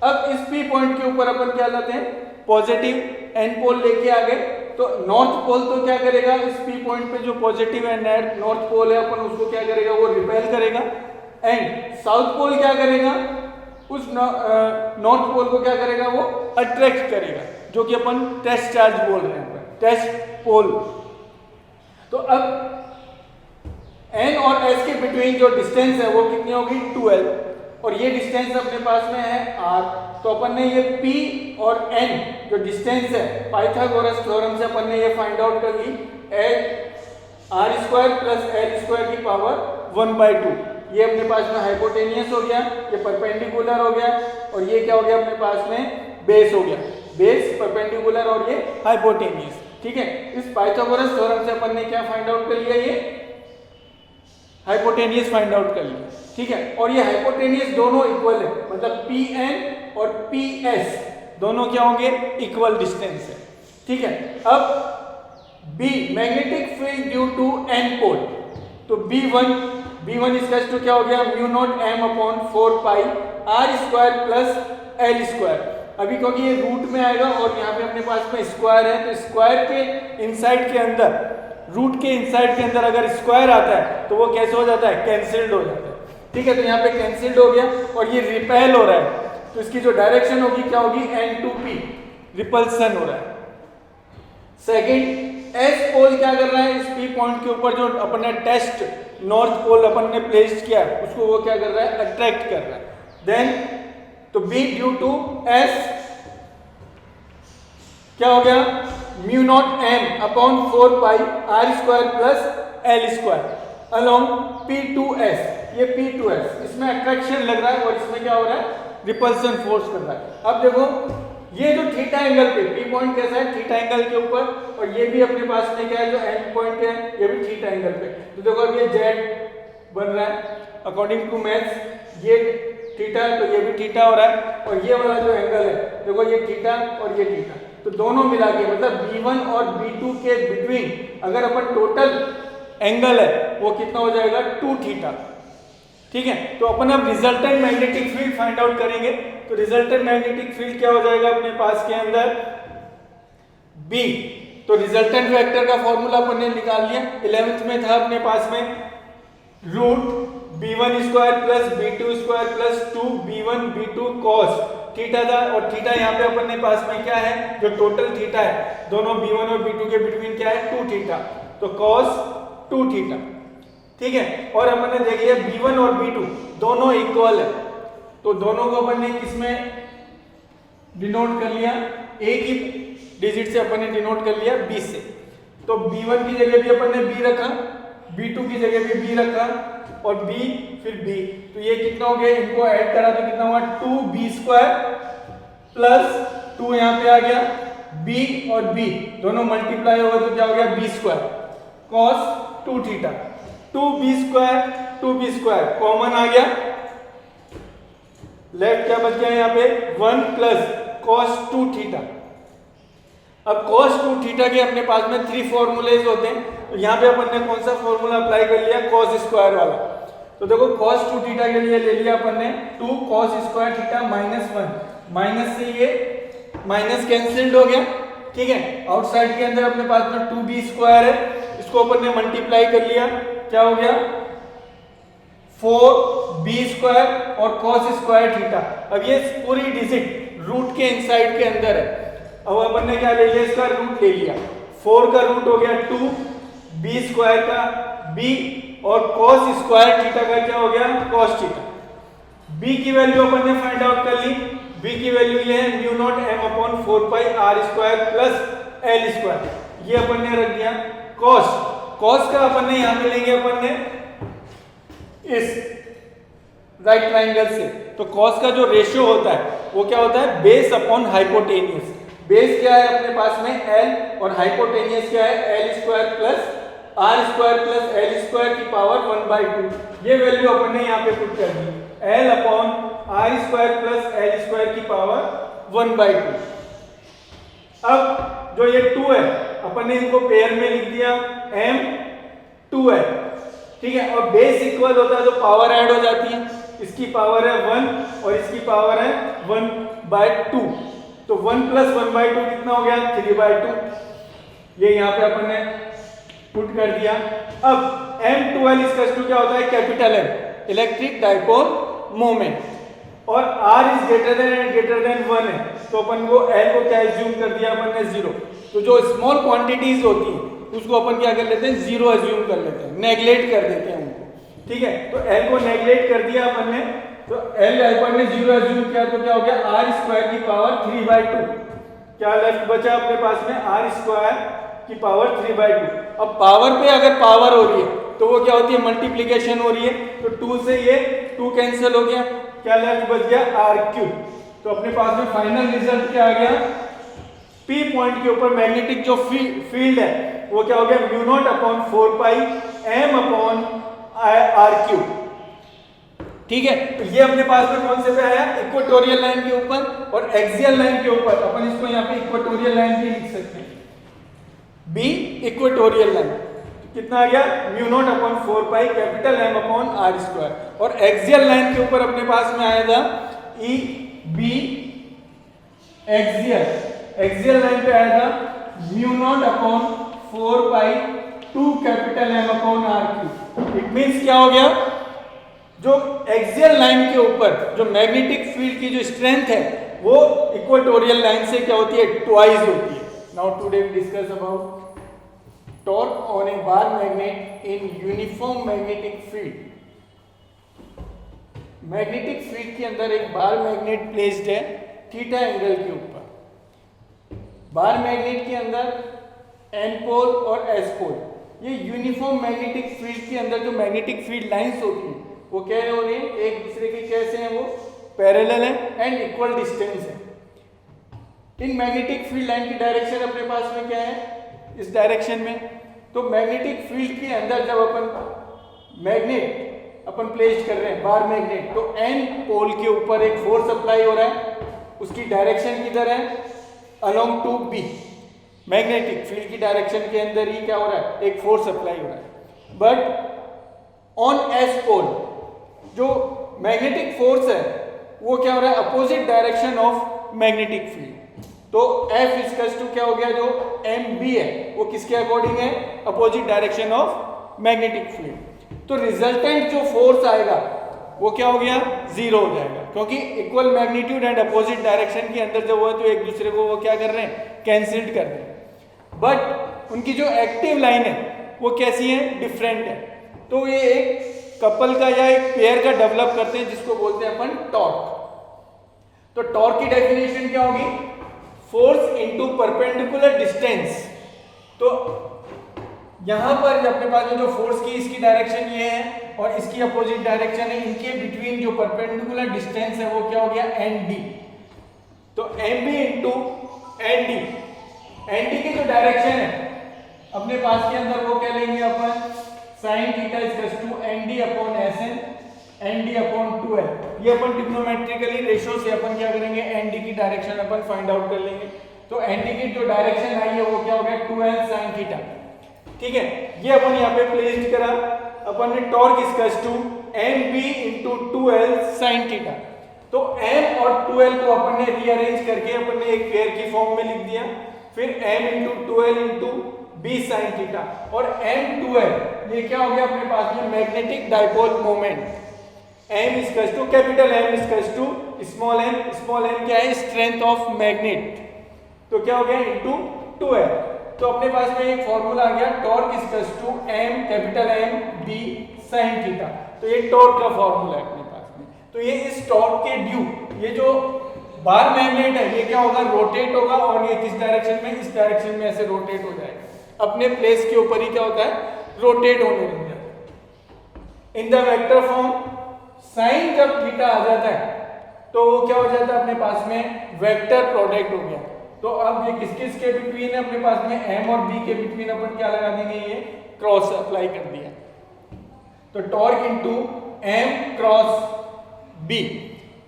Speaker 1: अब इस P पॉइंट के ऊपर अपन क्या लाते हैं, पॉजिटिव N पोल लेके आ गए, तो नॉर्थ पोल तो क्या करेगा, इस P पॉइंट पे जो पॉजिटिव एंड नॉर्थ पोल है अपन उसको क्या करेगा, वो रिपेल करेगा, एंड साउथ पोल क्या करेगा, उस नॉर्थ पोल को क्या करेगा, वो अट्रैक्ट करेगा, जो कि अपन टेस्ट चार्ज बोल रहे हैं, टेस्ट पोल। तो अब N और S के बिटवीन जो डिस्टेंस है वो कितनी होगी, 2L, और ये डिस्टेंस अपने पास में है R। तो अपन ने ये P और N जो डिस्टेंस है पाइथागोरस थ्योरम से अपन ने ये फाइंड आउट कर ली, R² प्लस L² की पावर 1/2। ये अपने पास में हाइपोटेनियस हो गया, ये परपेंडिकुलर हो गया, और ये क्या हो गया अपने पास में, बेस हो गया, बेस परपेंडिकुलर और ये हाइपोटेनियस, ठीक है। इस पाइथागोरस थ्योरम से अपन ने क्या फाइंड आउट कर लिया, ये हाइपोटेनियस फाइंड आउट कर लिया, ठीक है। और ये हाइपोटेनियस दोनों इक्वल है, मतलब PN और PS दोनों क्या होंगे, इक्वल डिस्टेंस है, ठीक है। अब B magnetic field due to N pole, तो B1 इसका टू क्या हो गया, μ0m/4π R² प्लस L²। अभी क्योंकि ये रूट में आएगा और यहाँ पे अपने पास में स्क्वायर है, तो स्क्वायर के इनसाइड के अंदर, रूट के इनसाइड के अंदर अगर स्क्वायर आता है तो वो कैसे हो जाता है, कैंसिल्ड हो जाता है, ठीक है। तो यहाँ पे कैंसिल्ड हो गया और ये रिपेल हो रहा है, तो इसकी जो डायरेक्शन होगी क्या होगी, N2P, रिपल्सन हो रहा है। सेकंड, S पोल क्या कर रहा है, इस P पॉइंट के ऊपर जो अपन ने टेस्ट नॉर्थ पोल अपन ने प्लेस किया उसको वो क्या कर रहा है, अट्रैक्ट कर रहा है। देन तो B ड्यू टू S क्या हो गया, μ0m/4π R² plus L² along P2S, ये P2S इसमें अट्रैक्शन लग रहा है और इसमें क्या हो रहा है, रिपल्सन फोर्स कर रहा है। अब देखो ये जो थीटा एंगल पे P पॉइंट कैसा है, थीटा एंगल के ऊपर, और ये भी अपने पास में क्या है, जो N पॉइंट है ये भी थीटा एंगल पे। तो देखो अब ये Z बन रहा है अकॉर्डिंग टू मैथ्स, ये थीटा है तो ये भी थीटा हो रहा है, और ये वाला जो एंगल है देखो ये थीटा और ये थीटा, तो दोनों मिला के मतलब B1 और B2 के बिटवीन अगर अपन टोटल एंगल है वो कितना हो जाएगा, 2 थीटा, ठीक है। तो अपन अब resultant magnetic field find out करेंगे, तो रिजल्टेंट मैग्नेटिक फील्ड क्या हो जाएगा अपने पास के अंदर, B। तो रिजल्टेंट वेक्टर का फॉर्मूला अपन ने निकाल लिया, 11th में था अपने पास में root B1² plus B2² plus 2B1 B2 cos theta था, और थीटा यहाँ पे अपन ने पास में क्या है, जो टोटल थीटा है दोनों B1 और B2 के बिटवीन क्या है, 2 थीटा, तो cos 2 थीटा, ठीक है। और अपन ने देख लिया B1 और B2 दोनों इक्वल है, तो दोनों को अपन ने किसमें डिनोट कर लिया, एक ही डिजिट से अपन ने डिनोट कर लिया B से। तो B1 की जगह भी अपन ने B रखा, B2 की जगह भी B रखा, और B फिर B, तो ये कितना हो गया, इनको ऐड करा तो कितना हुआ, 2B² प्लस 2 यहाँ पे आ गया, B और B दोनों मल्टीप्लाई होगा तो क्या हो गया, B² cos 2 theta, 2B² common आ गया, लेफ्ट क्या बच गया यहाँ पे, 1 प्लस cos 2 थीटा। अब cos 2 थीटा के अपने पास में 3 फॉर्मूलेज होते हैं, तो यहाँ पे अपन ने कौन सा फॉर्मूला अप्लाई कर लिया, cos² वाला। तो देखो cos 2 थीटा के लिए ले लिया अपन ने 2 cos² थीटा -1, माइनस से ये माइनस कैंसिल्ड हो गया, ठीक है। आउटसाइड के अंदर अपने पास में 2B² है, इसको अपन ने मल्टीप्लाई कर लिया, क्या हो गया 4B² और cos² थीटा। अब ये पूरी डिजिट रूट के इनसाइड के अंदर है, अब अपन ने क्या ले लिया, इसका रूट ले लिया, 4 का रूट हो गया 2, B² का B और cos² थीटा का क्या हो गया, cos थीटा। B की वैल्यू अपन ने फाइंड आउट कर ली, B की वैल्यू ये है μ0m/4π R² प्लस L², ये अपन ने रख दिया। cos का अपन ने यहाँ पे लेंगे अपन ने इस राइट ट्राइंगल से, तो cos का जो रेशियो होता है वो क्या होता है, बेस अपॉन हाइपोटेनियस। बेस क्या है अपने पास में L, और हाइपोटेनियस क्या है, L² plus R² plus L² की पावर 1/2। ये वैल्यू अपन ने यहाँ पे पुट कर दी, L upon R² plus L² की पावर 1/2। अब जो ये 2 है अपन ने इनको पेयर में लिख दिया, m2l, ठीक है। और बेस इक्वल होता है तो पावर ऐड हो जाती है, इसकी पावर है 1 और इसकी पावर है 1/2, तो 1 + 1/2 कितना हो गया 3/2, ये यहाँ पे अपन ने पुट कर दिया। अब m2l इसका क्या होता है capital M, electric dipole moment, और r इज ग्रेटर देन 1 है, तो अपन को l को क्या एज्यूम कर दिया अपन ने 0। तो जो स्मॉल क्वांटिटीज होती हैं उसको अपन क्या कर लेते हैं 0 एज्यूम कर लेते हैं, नेगलेक्ट कर देते हैं उनको, ठीक है। तो l को नेगलेक्ट कर दिया अपन ने, तो l अपन ने 0 एज्यूम किया, तो क्या हो गया r² की पावर 3/2, क्या लेफ्ट बचा अपने पास में r² की पावर 3/2। अब पावर पे अगर पावर हो रही है तो वो क्या होती है मल्टीप्लिकेशन हो रही है, तो 2 से ये 2 कैंसिल हो गया, क्या लेफ्ट बच गया r3। तो अपने पास में फाइनल रिजल्ट क्या आ गया, P पॉइंट के ऊपर मैग्नेटिक जो फील्ड है वो क्या हो गया μ0/4π m/r3, ठीक है। तो ये अपने पास में कौन से पे आया इक्वेटोरियल लाइन के ऊपर और एक्सियल लाइन के ऊपर, अपन इसको यहाँ पे इक्वेटोरियल लाइन भी लिख सकते हैं, B इक्वेटोरियल लाइन, कितना आ गया μ0/4π M/r², और एक्सियल लाइन के ऊपर अपने पास में आया था EB एक्सियल लाइन पे आया था μ0/4π 2 M/r3। इट मींस क्या हो गया, जो एक्सियल लाइन के ऊपर जो मैग्नेटिक फील्ड की जो स्ट्रेंथ है वो इक्वेटोरियल लाइन से क्या होती है ट्वाइस होती है। Now today we discuss about torque on a bar magnet in uniform magnetic field. Magnetic field के अंदर एक बार मैग्नेट प्लेस्ड है थीटा एंगल के ऊपर। बार मैग्नेट के अंदर एन पोल और एस पोल, ये यूनिफॉर्म मैग्नेटिक फील्ड के अंदर जो मैग्नेटिक फील्ड लाइंस होती हैं वो क्या हो रही है एक दूसरे के कैसे हैं, वो पैरेलल है एंड इक्वल डिस्टेंस है। इन मैग्नेटिक फील्ड लाइन की डायरेक्शन अपने पास में क्या है इस डायरेक्शन में। तो मैग्नेटिक फील्ड के अंदर जब अपन मैग्नेट अपन प्लेस कर रहे हैं बार मैग्नेट, तो एन पोल के ऊपर एक फोर्स अप्लाई हो रहा है, उसकी डायरेक्शन किधर है along to B, magnetic field की डायरेक्शन के अंदर ही क्या हो रहा है एक फोर्स अप्लाई हो रहा है। बट ऑन एस पोल जो मैग्नेटिक फोर्स है वो क्या हो रहा है opposite direction of magnetic field. तो F इक्वल्स टू क्या हो गया जो MB है वो किसके अकॉर्डिंग है opposite direction of magnetic field. तो रिजल्टेंट जो फोर्स आएगा वो क्या हो गया 0 हो जाएगा, क्योंकि equal magnitude and opposite direction के अंदर जब हुआ तो एक दूसरे को वो क्या कर रहे हैं कैंसिल्ड कर रहे हैं। बट उनकी जो एक्टिव लाइन है वो कैसी है डिफरेंट है। तो ये एक कपल का या एक पेयर का डेवलप करते हैं जिसको बोलते हैं अपन टॉर्क। तो टॉर्क की डेफिनेशन क्या होगी फोर्स इनटू परपेंडिकुलर डिस्टेंस। तो यहां पर अपने पास जो फोर्स की इसकी डायरेक्शन ये है और इसकी अपोजिट डायरेक्शन है, इनके बिटवीन जो परपेंडिकुलर डिस्टेंस है वो क्या हो गया ND। तो MB इंटू ND की जो डायरेक्शन है अपने पास के अंदर वो क्या लेंगे अपन sin theta equals to ND/Sn ND/2l। ये अपन ट्रिग्नोमेट्रिकली रेशियो से अपन क्या करेंगे ND की डायरेक्शन अपन फाइंड आउट कर लेंगे। तो ND की जो डायरेक्शन आई है वो क्या हो गया 2l sin थीटा, ठीक है। ये अपन यहाँ पे प्लेस्ड करा, अपन ने torque equals to MB into 2l sin theta. तो M और 2l को अपन ने रीअरेंज करके अपन ने एक पेयर की फॉर्म में लिख दिया, फिर M into 2l into B sin theta और M2l ये क्या हो गया अपने पास में magnetic dipole moment. M equals to capital M equals to small m क्या है स्ट्रेंथ ऑफ मैग्नेट, तो क्या हो गया इंटू 2l। तो अपने पास में एक फॉर्मूला आ गया torque equals to M capital M B sin theta. तो ये टॉर्क का फॉर्मूला है अपने पास में। तो ये इस टॉर्क के ड्यू ये जो बार मैग्नेट है ये क्या होगा रोटेट होगा और ये किस डायरेक्शन में इस डायरेक्शन में ऐसे रोटेट हो जाएगा, अपने प्लेस के ऊपर ही क्या होता है रोटेट होने लग जाता है। In the vector form sine जब थीटा आ जाता है तो वो क्या हो जाता है अपने पास में वेक्टर प्रोडक्ट हो गया। तो अब ये किस किस के बिटवीन है अपने पास में M और B के बिटवीन अपन क्या लगा देंगे ये क्रॉस अप्लाई कर दिया। तो torque into M cross B,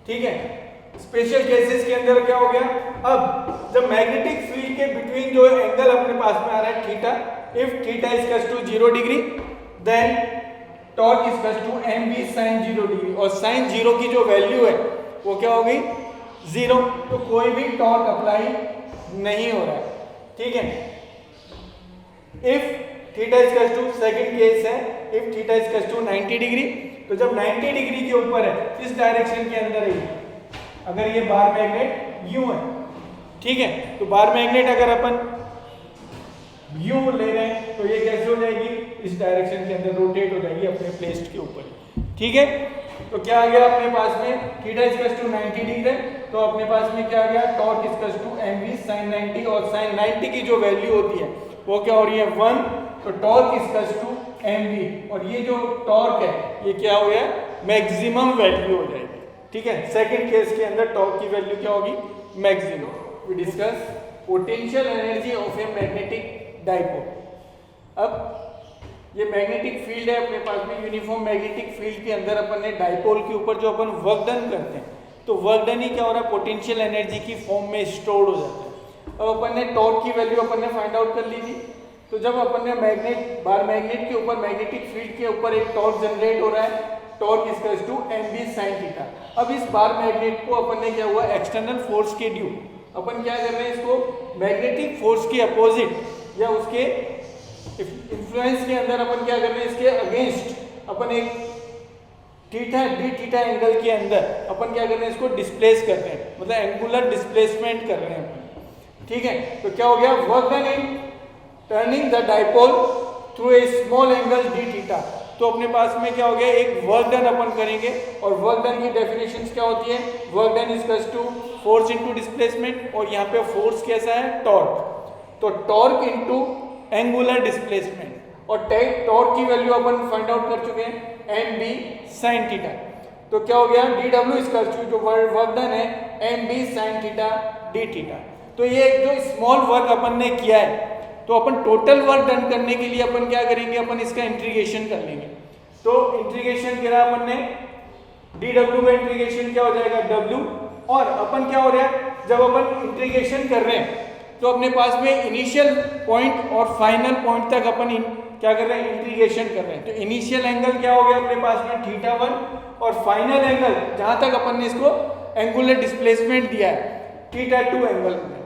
Speaker 1: ठीक है। स्पेशल केसेस के अंदर क्या हो गया अब जब मैग्नेटिक फील्ड के बिटवीन जो एंगल अपने पास में आ रहा है theta, if theta is to 0 degree then torque is to M B sine 0 degree, और साइन 0 की जो वैल्यू है वो क्या होगी 0, तो कोई भी टॉर्क अप्लाई नहीं हो रहा है, ठीक है। If theta is two, second case है, if theta is to 90 degree, तो जब 90 डिग्री के ऊपर है इस डायरेक्शन के अंदर है, अगर ये बार मैग्नेट यूं है, ठीक है, तो बार मैग्नेट अगर अपन यूं ले रहे हैं तो ये कैसे हो जाएगी, इस डायरेक्शन के अंदर रोटेट हो जाएगी अपने प्लेस के ऊपर, ठीक है। तो क्या आ गया अपने पास में, थीटा इज टू 90 डिग्री है, तो अपने पास में क्या आ गया, torque is to M V sine 90, और साइन 90 की जो वैल्यू होती है वो क्या हो रही है 1, तो torque is to M V, और ये जो टॉर्क है ये क्या हो गया मैक्सिमम वैल्यू हो जाएगी, ठीक है। सेकंड केस के अंदर टॉर्क की वैल्यू क्या होगी maximum. We discuss potential energy of a magnetic dipole. अब ये मैग्नेटिक फील्ड है अपने पास में, यूनिफॉर्म मैग्नेटिक फील्ड के अंदर अपन ने डाइपोल के ऊपर जो अपन वर्क डन करते हैं, तो वर्क डन ही क्या हो रहा है पोटेंशियल एनर्जी की फॉर्म में स्टोर्ड हो जाता है। अब अपन ने टॉर्क की वैल्यू अपन ने फाइंड आउट कर ली थी, तो जब अपन ने मैग्नेट बार मैग्नेट के ऊपर मैग्नेटिक फील्ड के ऊपर एक टॉर्क जनरेट हो रहा है, torque is to M B sine theta. अब इस बार मैग्नेट को अपन ने क्या हुआ एक्सटर्नल फोर्स के ड्यू अपन क्या कर रहे हैं, इसको मैग्नेटिक फोर्स के अपोजिट या उसके इन्फ्लुएंस के अंदर अपन क्या कर रहे हैं, इसके अगेंस्ट अपन एक थीटा डी थीटा एंगल के अंदर अपन क्या कर रहे हैं, इसको डिस्प्लेस कर रहे हैं, मतलब एंगुलर डिस्प्लेसमेंट कर रहे हैं अपन, ठीक है। तो क्या हो गया work done in turning the dipole through a small angle D theta. तो अपने पास में क्या हो गया एक वर्क डन अपन करेंगे, और वर्क डन की डेफिनेशन क्या होती है, work done is to force into displacement, और यहाँ पे फोर्स कैसा है टॉर्क, तो टॉर्क इनटू एंगुलर डिस्प्लेसमेंट, और टॉर्क की वैल्यू अपन फाइंड आउट कर चुके हैं एम बी साइन थीटा। तो क्या हो गया डी डब्ल्यू इज जो वर्क डन है M B sine theta D theta. तो ये जो स्मॉल वर्क अपन ने किया है, तो अपन टोटल वर्क डन करने के लिए अपन क्या करेंगे, अपन इसका इंटीग्रेशन कर लेंगे। तो इंटीग्रेशन करा अपन ने, डी डब्ल्यू का इंटीग्रेशन क्या हो जाएगा डब्ल्यू, और अपन क्या हो रहा है जब अपन इंटीग्रेशन कर रहे हैं तो अपने पास में इनिशियल पॉइंट और फाइनल पॉइंट तक अपन क्या कर रहे हैं इंटीग्रेशन कर रहे हैं। तो इनिशियल एंगल क्या हो गया अपने पास में थीटा 1, और फाइनल एंगल जहां तक अपन ने इसको एंगुलर डिस्प्लेसमेंट दिया है थीटा 2 एंगल में।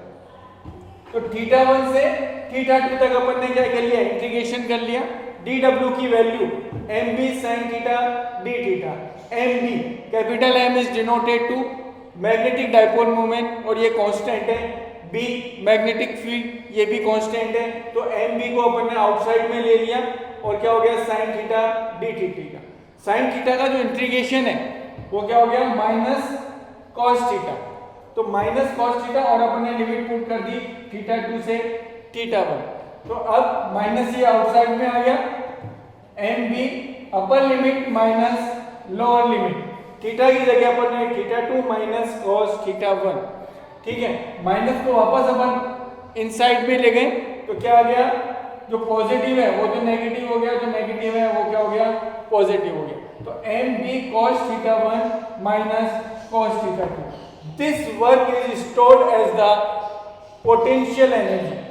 Speaker 1: तो थीटा 1 से थीटा 2 तक अपन ने क्या कर लिया इंटीग्रेशन कर लिया। डी डब्ल्यू की value M B sine theta D theta, M B capital M is denoted to magnetic dipole moment, और ये कांस्टेंट है, बी मैग्नेटिक फील्ड ये भी कांस्टेंट है। तो एम बी को अपन ने आउटसाइड में ले लिया, और क्या हो गया sign theta D theta. Sine theta का जो इंटीग्रेशन है वो क्या हो गया माइनस कॉस थीटा, तो माइनस कॉस थीटा, और अपन ने लिमिट पुट कर दी थीटा 2 से थीटा 1। तो अब माइनस ये आउटसाइड में आ गया, M B upper limit minus lower limit, theta की जगह अपन ने थीटा 2 माइनस कॉस थीटा 1, ठीक है। माइनस को वापस अपन इनसाइड में ले गए, तो क्या आ गया जो पॉजिटिव है वो जो नेगेटिव हो गया, जो नेगेटिव है वो क्या हो गया पॉजिटिव हो गया। तो M B cos theta 1 minus cos theta 2, this work is stored as the potential energy.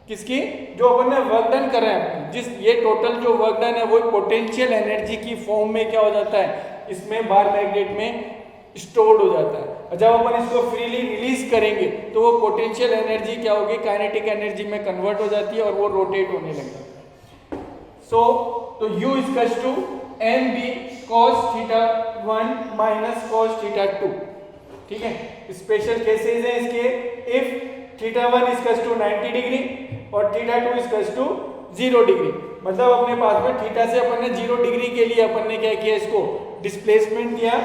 Speaker 1: किसकी जो अपन ने वर्क डन कर रहे हैं, जिस ये टोटल जो वर्क डन है वो पोटेंशियल एनर्जी की फॉर्म में क्या हो जाता है इसमें बार मैग्नेट में स्टोर्ड हो जाता है। और जब अपन इसको फ्रीली रिलीज करेंगे तो वो पोटेंशियल एनर्जी क्या होगी काइनेटिक एनर्जी में कन्वर्ट हो जाती है और वो रोटेट होने लग जाता है। सो तो U is to M B cos theta 1 minus cos theta 2, ठीक है। स्पेशल केसेस हैं इसके, if theta 1 is to 90 degree और थीटा 2 इज टू 0 डिग्री, मतलब अपने पास में थीटा से अपन ने 0 डिग्री के लिए अपन ने क्या किया इसको डिस्प्लेसमेंट दिया।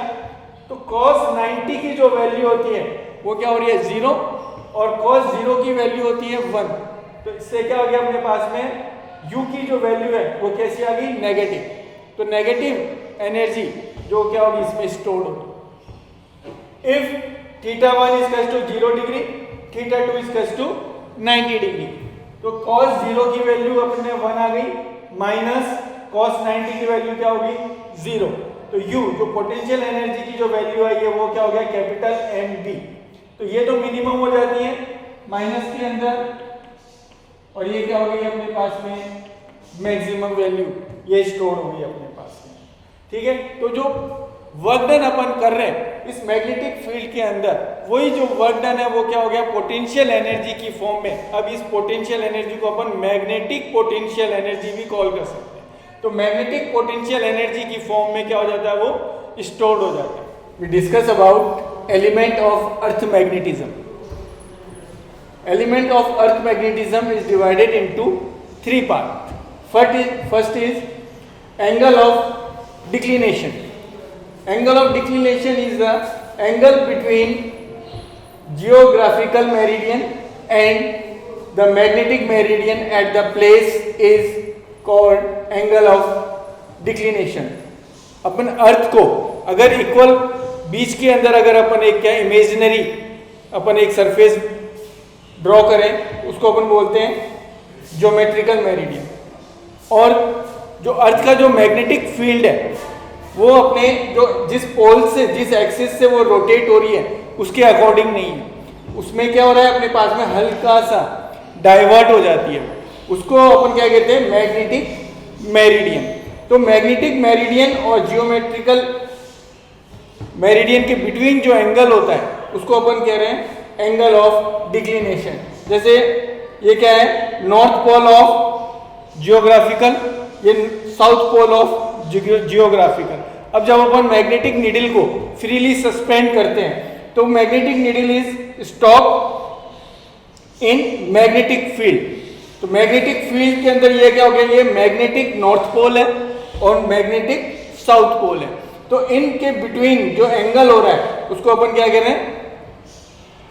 Speaker 1: तो cos 90 की जो वैल्यू होती है वो क्या हो रही है 0, और cos 0 की वैल्यू होती है 1। तो इससे क्या हो गया अपने पास में u की जो वैल्यू है वो कैसी आ गई नेगेटिव। तो नेगेटिव एनर्जी जो क्या होगी इसमें स्टोर्ड होगी। If theta 1 is to 0 degree, theta 2 is to 90 degree, तो cos 0 की वैल्यू अपने 1 आ गई, माइनस cos 90 की वैल्यू क्या होगी 0। तो U जो पोटेंशियल एनर्जी की जो वैल्यू है ये वो क्या हो गया कैपिटल एम बी। तो ये तो मिनिमम हो जाती है माइनस के अंदर, और ये क्या हो गई अपने पास में मैक्सिमम वैल्यू, ये स्टोर हो गई अपने पास में। ठीक है, तो जो वर्क डन अपन कर रहे हैं इस मैग्नेटिक फील्ड के अंदर, वही जो वर्क डन है वो क्या हो गया पोटेंशियल एनर्जी की फॉर्म में। अब इस पोटेंशियल एनर्जी को अपन मैग्नेटिक पोटेंशियल एनर्जी भी कॉल कर सकते हैं। तो मैग्नेटिक पोटेंशियल एनर्जी की फॉर्म में क्या हो जाता है, वो स्टोर्ड हो जाता है। We discuss about element of earth magnetism. Element of earth magnetism is divided into 3 part. First is angle of declination. Angle of declination is the angle between geographical meridian and the magnetic meridian at the place is called angle of declination. अपन अर्थ को अगर equal बीच के अंदर अगर अपन एक क्या imaginary अपन एक surface draw करें, उसको अपन बोलते हैं ज्योमेट्रिकल मेरिडियन। और जो अर्थ का जो मैग्नेटिक फील्ड है वो अपने जो जिस पोल से जिस एक्सिस से वो रोटेट हो रही है उसके अकॉर्डिंग नहीं है। उसमें क्या हो रहा है अपने पास में हल्का सा डाइवर्ट हो जाती है, उसको अपन क्या कहते हैं मैग्नेटिक मेरिडियन। तो मैग्नेटिक मेरिडियन और जियोमेट्रिकल मेरिडियन के बिटवीन जो एंगल होता है उसको अपन कह रहे हैं एंगल ऑफ डिक्लिनेशन। जैसे ये क्या है नॉर्थ पोल ऑफ जियोग्राफिकल, ये साउथ पोल ऑफ जियोग्राफिकल। अब जब अपन मैग्नेटिक नीडल को फ्रीली सस्पेंड करते हैं तो magnetic needle is stop in magnetic field. तो मैग्नेटिक फील्ड के अंदर ये क्या हो गया, ये मैग्नेटिक नॉर्थ पोल है और मैग्नेटिक साउथ पोल है। तो इनके बिटवीन जो एंगल हो रहा है उसको अपन क्या कह रहे हैं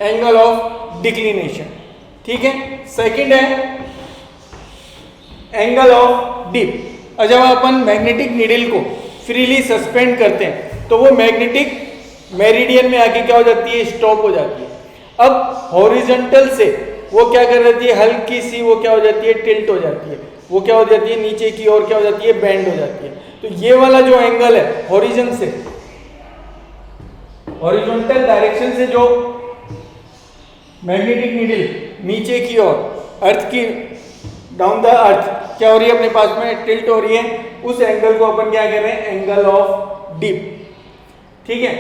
Speaker 1: एंगल ऑफ डिक्लिनेशन। ठीक है, सेकंड है एंगल ऑफ डिप। और जब अपन मैग्नेटिक नीडल को फ्रीली सस्पेंड करते हैं तो वो मैग्नेटिक मेरिडियन में आके क्या हो जाती है स्टॉप हो जाती है। अब हॉरिजॉन्टल से वो क्या कर जाती है हल्की सी वो क्या हो जाती है टिल्ट हो जाती है, वो क्या हो जाती है नीचे की ओर क्या हो जाती है बेंड हो जाती है। तो ये वाला जो एंगल है हॉरिजॉन से हॉरिजॉन्टल डायरेक्शन से जो मैग्नेटिक नीडल नीचे की ओर अर्थ की डाउन द अर्थ क्या हो रही है अपने पास में टिल्ट हो रही है, उस एंगल को अपन क्या कह रहे हैं एंगल ऑफ डिप। ठीक है,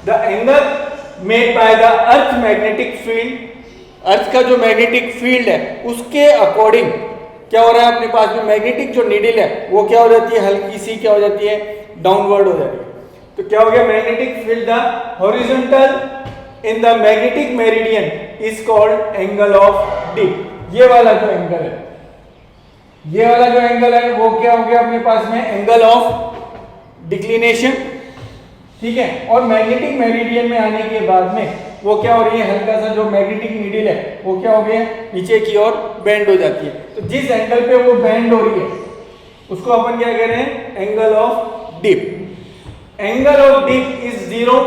Speaker 1: the angle made by the earth magnetic field, earth का जो मैग्नेटिक फील्ड है उसके अकॉर्डिंग क्या हो रहा है अपने पास में मैग्नेटिक जो नीडल है वो क्या हो जाती है हल्की सी क्या हो जाती है डाउनवर्ड हो जाती है। तो क्या हो गया magnetic field the horizontal in the magnetic meridian is called angle of dip. ये वाला जो एंगल है, ये वाला जो एंगल है वो क्या हो गया अपने पास में एंगल ऑफ डिक्लिनेशन। ठीक है, और मैग्नेटिक मेरिडियन में आने के बाद में वो क्या हो रही है हल्का सा जो मैग्नेटिक नीडल है वो क्या हो गया नीचे की ओर बेंड हो जाती है। तो जिस एंगल पे वो बेंड हो रही है उसको अपन क्या कह रहे हैं angle of dip. Angle of dip is 0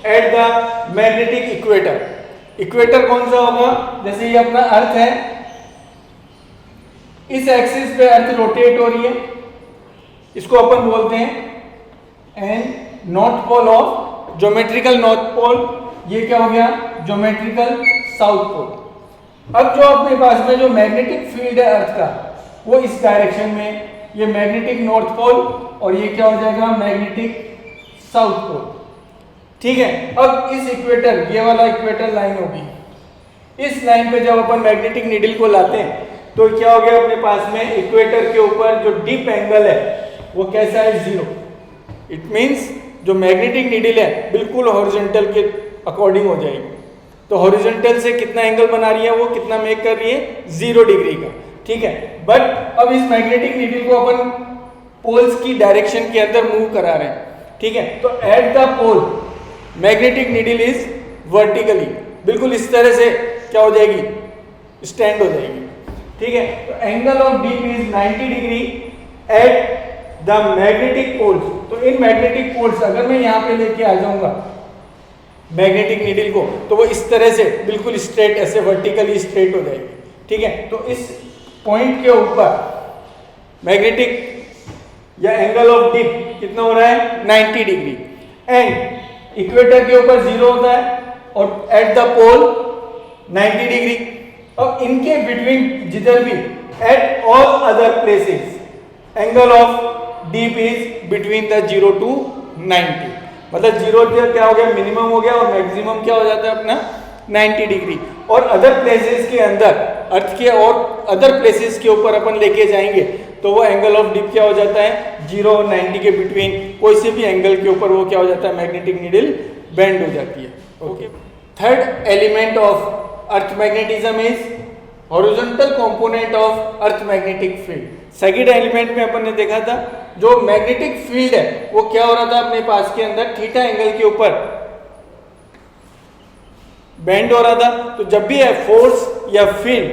Speaker 1: at the magnetic equator. Equator कौन सा होगा, जैसे ये अपना अर्थ है, इस एक्सिस पे अर्थ रोटेट हो रही है, इसको अपन बोलते हैं N north pole of geometrical north pole, ये क्या हो गया ज्योमेट्रिकल साउथ पोल। अब जो अपने पास में जो मैग्नेटिक फील्ड है अर्थ का वो इस डायरेक्शन में, ये मैग्नेटिक नॉर्थ पोल और ये क्या हो जाएगा मैग्नेटिक साउथ पोल। ठीक है, अब इस इक्वेटर, ये वाला इक्वेटर लाइन होगी, इस लाइन पे जब अपन मैग्नेटिक नीडल को लाते हैं तो क्या हो गया अपने पास में इक्वेटर के ऊपर जो डीप एंगल है वो कैसा है 0। इट मींस जो मैग्नेटिक नीडल है बिल्कुल हॉरिजॉन्टल के अकॉर्डिंग हो जाएगी। तो हॉरिजॉन्टल से कितना एंगल बना रही है वो कितना मेक कर रही है 0 डिग्री का। ठीक है, बट अब इस मैग्नेटिक नीडल को अपन पोल्स की डायरेक्शन के अंदर मूव करा रहे हैं। ठीक है, तो at the pole magnetic needle is vertically, बिल्कुल इस तरह से क्या हो जाएगी स्टैंड हो जाएगी। ठीक है, तो angle of dip is 90 degree at the magnetic poles. तो इन मैग्नेटिक पोल्स अगर मैं यहाँ पे लेके आ जाऊंगा मैग्नेटिक नीडल को तो वो इस तरह से बिल्कुल स्ट्रेट ऐसे वर्टिकली स्ट्रेट हो जाएगी। ठीक है, तो इस पॉइंट के ऊपर मैग्नेटिक या एंगल ऑफ डीप कितना हो रहा है 90 डिग्री एंड इक्वेटर के ऊपर 0 होता है और एट द पोल 90 डिग्री। अब इनके बिटवीन जिधर भी at all other places angle of dip is between the 0 to 90, मतलब 0 क्या हो गया, मिनिमम हो गया, और मैक्सिमम क्या हो जाता है अपना 90 डिग्री। और अदर प्लेसेस के अंदर, अर्थ के और अदर प्लेसेस के ऊपर अपन लेके जाएंगे तो वो एंगल ऑफ डिप क्या हो जाता है, 0 और 90 के बिटवीन कोई से भी एंगल के ऊपर वो क्या हो जाता है, मैग्नेटिक नीडल बेंड हो जाती है। Okay, third element of earth magnetism is horizontal component of earth magnetic field. Second element में अपन ने देखा था जो मैग्नेटिक फील्ड है वो क्या हो रहा था अपने पास के अंदर, थीटा एंगल के ऊपर बेंड हो रहा था। तो जब भी फोर्स या फील्ड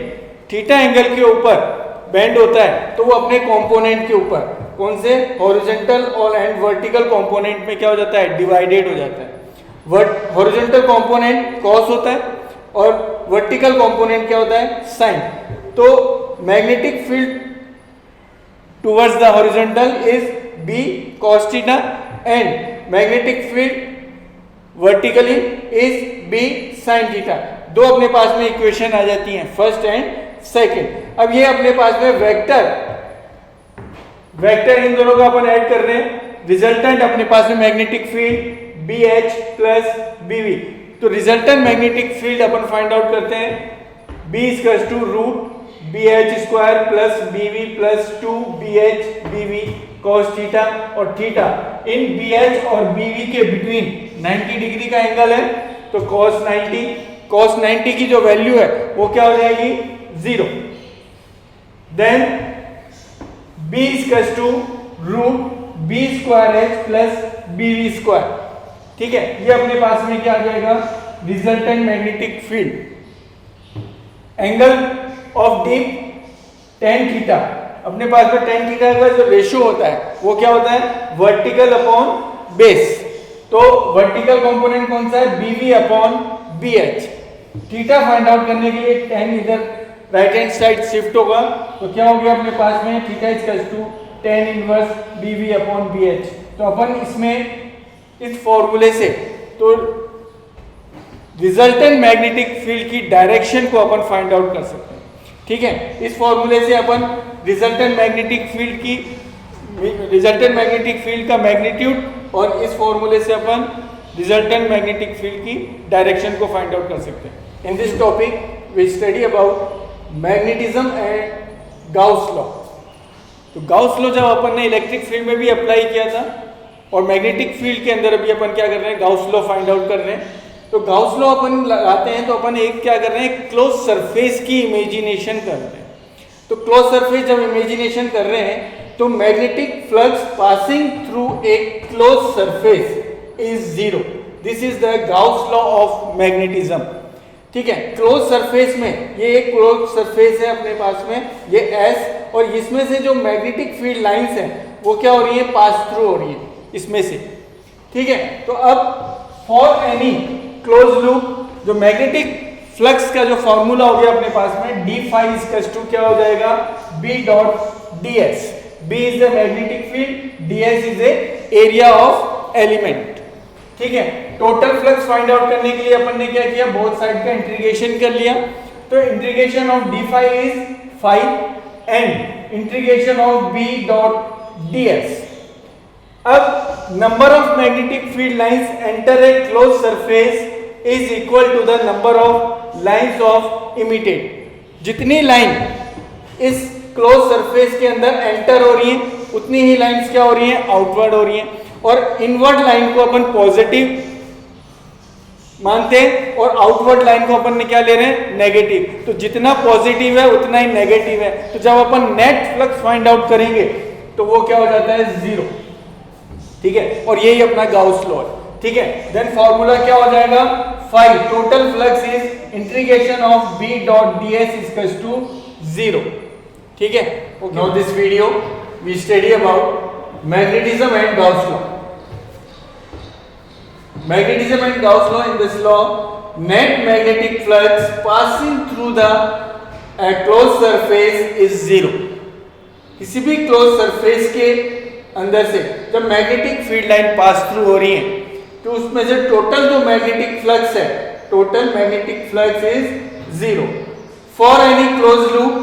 Speaker 1: थीटा एंगल के ऊपर बेंड होता है तो वो अपने कंपोनेंट के ऊपर, कौन से, हॉरिजॉन्टल और एंड वर्टिकल कंपोनेंट में क्या हो जाता है, डिवाइडेड हो जाता है। हॉरिजॉन्टल कंपोनेंट कॉस होता है और वर्टिकल कंपोनेंट क्या होता है, साइन। तो magnetic field towards the horizontal is B cos theta and magnetic field vertically is B sin theta. दो अपने पास में इक्वेशन आ जाती हैं, फर्स्ट एंड सेकंड। अब ये अपने पास में वेक्टर इन दोनों का अपन ऐड कर रहे हैं, रिजल्टेंट अपने पास में magnetic field BH plus BV। तो रिजल्टेंट मैग्नेटिक फील्ड अपन फाइंड आउट करते हैं, B equals to root BH square plus BV plus 2BH BV cos theta, और थीटा इन BH और BV के बिटवीन 90 डिग्री का एंगल है तो cos 90 की जो वैल्यू है वो क्या हो जाएगी, 0। Then B equals to root B square H plus BV square, ठीक है। ये अपने पास में क्या आ जाएगा, resultant magnetic field. Angle of dip tan theta, अपने पास में tan थीटा का जो रेशियो होता है वो क्या होता है, वर्टिकल अपॉन बेस। तो वर्टिकल कंपोनेंट कौन सा है, BV upon BH। Theta find out करने के लिए tan इधर राइट हैंड साइड शिफ्ट होगा तो क्या हो गया अपने पास में, theta equals to tan inverse BV upon BH। तो अपन इसमें इस फॉर्मूले से तो रिजल्टेंट मैग्नेटिक फील्ड की डायरेक्शन को अपन फाइंड आउट कर सकते हैं, ठीक है। इस फॉर्मूले से अपन रिजल्टेंट मैग्नेटिक फील्ड का मैग्नीट्यूड और इस फॉर्मूले से अपन रिजल्टेंट मैग्नेटिक फील्ड की डायरेक्शन को फाइंड आउट कर सकते हैं। In this topic we study about magnetism and Gauss law. तो गाउस लॉ जब अपन ने इलेक्ट्रिक फील्ड में भी अप्लाई किया था और मैग्नेटिक फील्ड के अंदर अभी अपन क्या कर रहे हैं, गाउस लॉ फाइंड आउट कर रहे हैं। तो गाउस लॉ अपन लगाते हैं तो अपन एक क्या कर रहे हैं, क्लोज सरफेस की इमेजिनेशन कर रहे हैं। तो क्लोज सरफेस जब इमेजिनेशन कर रहे हैं तो magnetic flux passing through a close surface is 0। This is the Gauss law of magnetism, ठीक है। क्लोज सरफेस में ये एक क्लोज सरफेस है अपने पास में, ये S, और इसमें से जो मैग्नेटिक फील्ड लाइंस हैं वो क्या हो रही है, पास थ्रू हो रही है इसमें से, ठीक है। तो अब फॉर एनी क्लोज लूप जो मैग्नेटिक फ्लक्स का जो फॉर्मूला हो गया अपने पास में, d फाई इक्वल्स टू क्या हो जाएगा, B dot ds। B is the magnetic field, ds is a area of element, ठीक है। टोटल फ्लक्स फाइंड आउट करने के लिए अपन ने क्या किया, बोथ साइड का इंटीग्रेशन कर लिया। तो integration of d phi is phi and integration of B dot ds। अब number of magnetic field lines enter a close surface is equal to the number of lines of emitted. जितनी line इस close surface के अंदर enter हो रही हैं उतनी ही lines क्या हो रही हैं, आउटवर्ड हो रही हैं। और इनवर्ड लाइन को अपन पॉजिटिव मानते हैं और आउटवर्ड लाइन को अपन ने क्या ले रहे हैं, नेगेटिव। तो जितना पॉजिटिव है उतना ही नेगेटिव है। तो जब अपन नेट फ्लक्स फाइंड आउट करेंगे तो वो क्या हो जाता है, 0, ठीक है। और यही अपना गाउस लॉ है, ठीक है। देन फॉर्मूला क्या हो जाएगा, phi total flux is integration of B dot ds equals to 0, ठीक है। Now this video we study about magnetism and Gauss law. Magnetism and Gauss law, in this law net magnetic flux passing through the closed surface is 0। किसी भी close surface के अंदर से जब magnetic field line pass through हो रही है तो उसमें से टोटल जो मैग्नेटिक फ्लक्स है, total magnetic flux is 0। For any close loop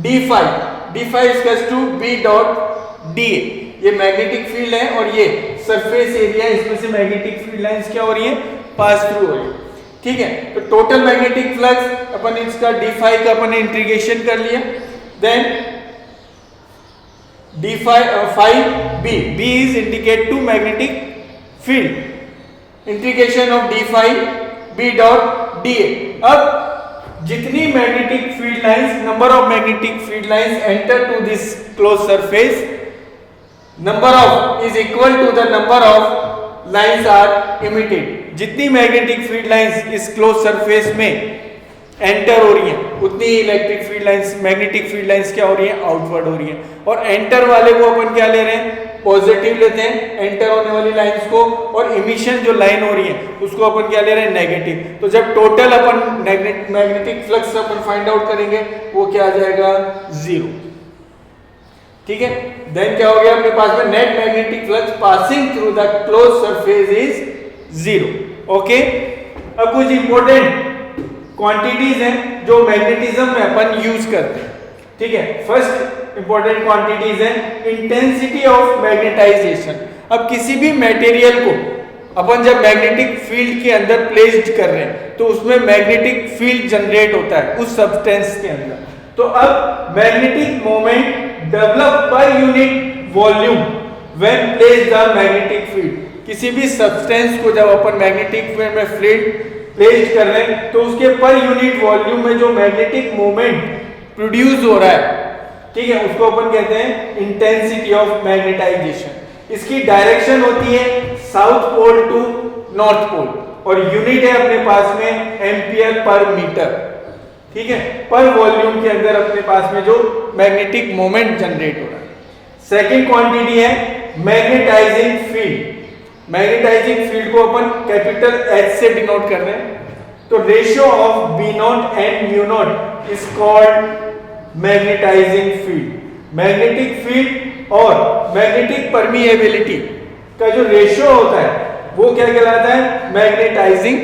Speaker 1: D phi is to B dot D A, ये मैग्नेटिक फील्ड है और ये सरफेस एरिया, इसमें से मैग्नेटिक फील्ड लाइंस क्या हो रही है, पास थ्रू हो रही है। ठीक है, तो टोटल मैग्नेटिक फ्लक्स अपन इसका डी फाई का अपन इंटीग्रेशन कर लिया, then D phi B is indicate to magnetic field, integration of D phi B dot D A. अब जितनी magnetic field lines, number of magnetic field lines enter to this close surface, number of is equal to the number of lines are emitted. जितनी magnetic field lines इस close surface में enter हो रही हैं, उतनी electric field lines, magnetic field lines क्या हो रही हैं, आउटवर्ड हो रही हैं। और एंटर वाले को अपन क्या ले रहे हैं, पॉजिटिव लेते हैं एंटर होने वाली लाइंस को, और इमिशन जो लाइन हो रही है उसको अपन क्या ले रहे हैं, नेगेटिव। तो जब टोटल अपन मैग्नेटिक फ्लक्स अपन फाइंड आउट करेंगे वो क्या आ जाएगा, 0। ठीक है, देन क्या हो गया अपने पास में, net magnetic flux passing through the close surface is 0। Okay, अब कुछ इंपॉर्टेंट क्वांटिटीज हैं जो मैग्नेटिज्म में अपन यूज करते हैं। ठीक है, फर्स्ट इंपॉर्टेंट क्वांटिटीज है इंटेंसिटी ऑफ मैग्नेटाइजेशन। अब किसी भी मटेरियल को अपन जब मैग्नेटिक फील्ड के अंदर प्लेस्ड कर रहे हैं तो उसमें मैग्नेटिक फील्ड जनरेट होता है उस सब्सटेंस के अंदर। तो अब magnetic moment develop per unit volume when placed the magnetic field. किसी भी सब्सटेंस को जब अपन मैग्नेटिक फील्ड में प्लेस्ड कर रहे हैं तो उसके पर यूनिट वॉल्यूम में जो मैग्नेटिक मोमेंट प्रोड्यूस हो रहा है, ठीक है, उसको अपन कहते हैं इंटेंसिटी ऑफ मैग्नेटाइजेशन। इसकी डायरेक्शन होती है south pole to north pole और यूनिट है अपने पास में एम्पियर पर मीटर। ठीक है, पर वॉल्यूम के अंदर अपने पास में जो मैग्नेटिक मोमेंट जनरेट हो रहा है। सेकेंड क्वांटिटी है मैग्नेटाइजिंग फील्ड। मैग्नेटाइजिंग फील्ड को अपन कैपिटल H से डिनोट कर रहे हैं। तो ratio of B not and mu not is called magnetising field. Magnetic field और मैग्नेटिक परमिएबिलिटी का जो रेशियो होता है वो क्या कहलाता है, मैग्नेटाइजिंग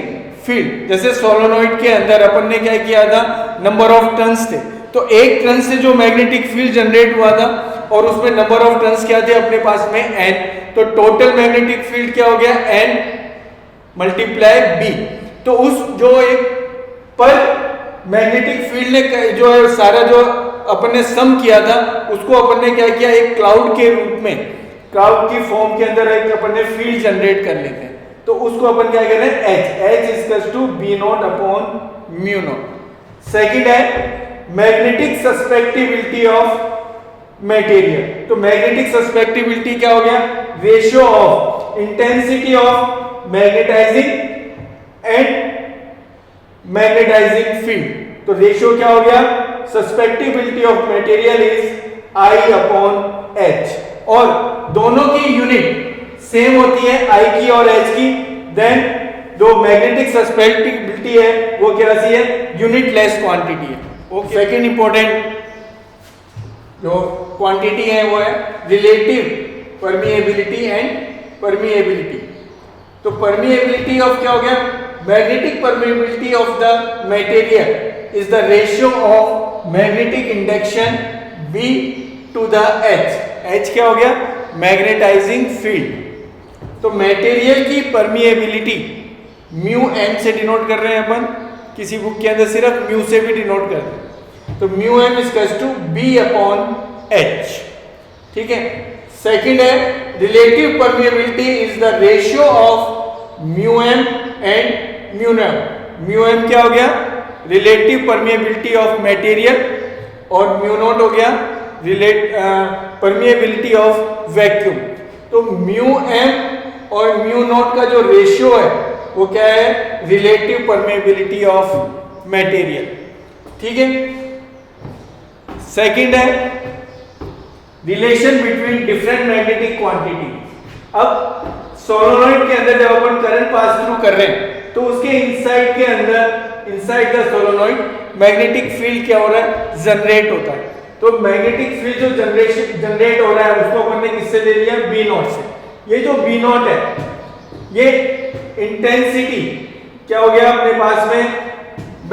Speaker 1: फील्ड। जैसे सोलोनॉइड के अंदर अपन ने क्या किया था, नंबर ऑफ टर्न्स थे, तो एक टर्न से जो मैग्नेटिक फील्ड जनरेट हुआ था और उसमें नंबर ऑफ टर्न्स क्या थे अपने पास में, n। तो टोटल मैग्नेटिक फील्ड क्या हो गया, n मल्टीप्लाई b। तो उस जो एक पर मैग्नेटिक फील्ड ने जो है सारा जो अपन ने सम किया था उसको अपन ने क्या किया, एक क्लाउड के रूप में, क्लाउड की फॉर्म के अंदर एक अपन ने फील्ड जनरेट कर लेते हैं। तो उसको अपन क्या कह रहे हैं, H is to B not upon mu not. Second है मैग्नेटिक सस्पेक्टिबिलिटी ऑफ मटेरियल। तो मैग्नेटिक सस्पेक्टिबिलिटी क्या हो गया, ratio of intensity of magnetising and magnetising field. तो रेशियो क्या हो गया, susceptibility of material is I upon H, और दोनों की यूनिट सेम होती है I की और H की। देन जो मैग्नेटिक सस्पेक्टिबिलिटी है वो क्या सी है, यूनिटलेस क्वांटिटी है। ओके, सेकेंड इंपॉर्टेंट जो क्वांटिटी है वो है रिलेटिव परमिएबिलिटी एंड परमिएबिलिटी। तो परमिएबिलिटी ऑफ क्या हो गया, magnetic permeability of the material is the ratio of magnetic induction B to the H। H क्या हो गया, मैग्नेटाइजिंग फील्ड। तो मटेरियल की परमिएबिलिटी म्यू m से डिनोट कर रहे हैं अपन, किसी बुक के अंदर सिर्फ म्यू से भी डिनोट करते हैं। तो mu m is to B upon H। ठीक है, सेकंड है relative permeability is the ratio of mu m and mu n। Mu m क्या हो गया, रिलेटिव परमिएबिलिटी ऑफ मटेरियल, और म्यू नॉट हो गया परमिएबिलिटी ऑफ वैक्यूम। तो म्यू m और म्यू नॉट का जो रेशियो है वो क्या है, रिलेटिव परमिएबिलिटी ऑफ मटेरियल। ठीक है, सेकंड है relation between different magnetic quantity. अब सोलोनॉइड के अंदर जब अपन करंट पास थ्रू कर रहे हैं तो उसके इनसाइड के अंदर, inside the solenoid magnetic field क्या हो रहा है, जनरेट होता है। तो मैग्नेटिक फील्ड जो जनरेट हो रहा है उसको अपन ने किससे ले लिया, बी नॉट से। ये जो बी नॉट है ये इंटेंसिटी क्या हो गया अपने पास में,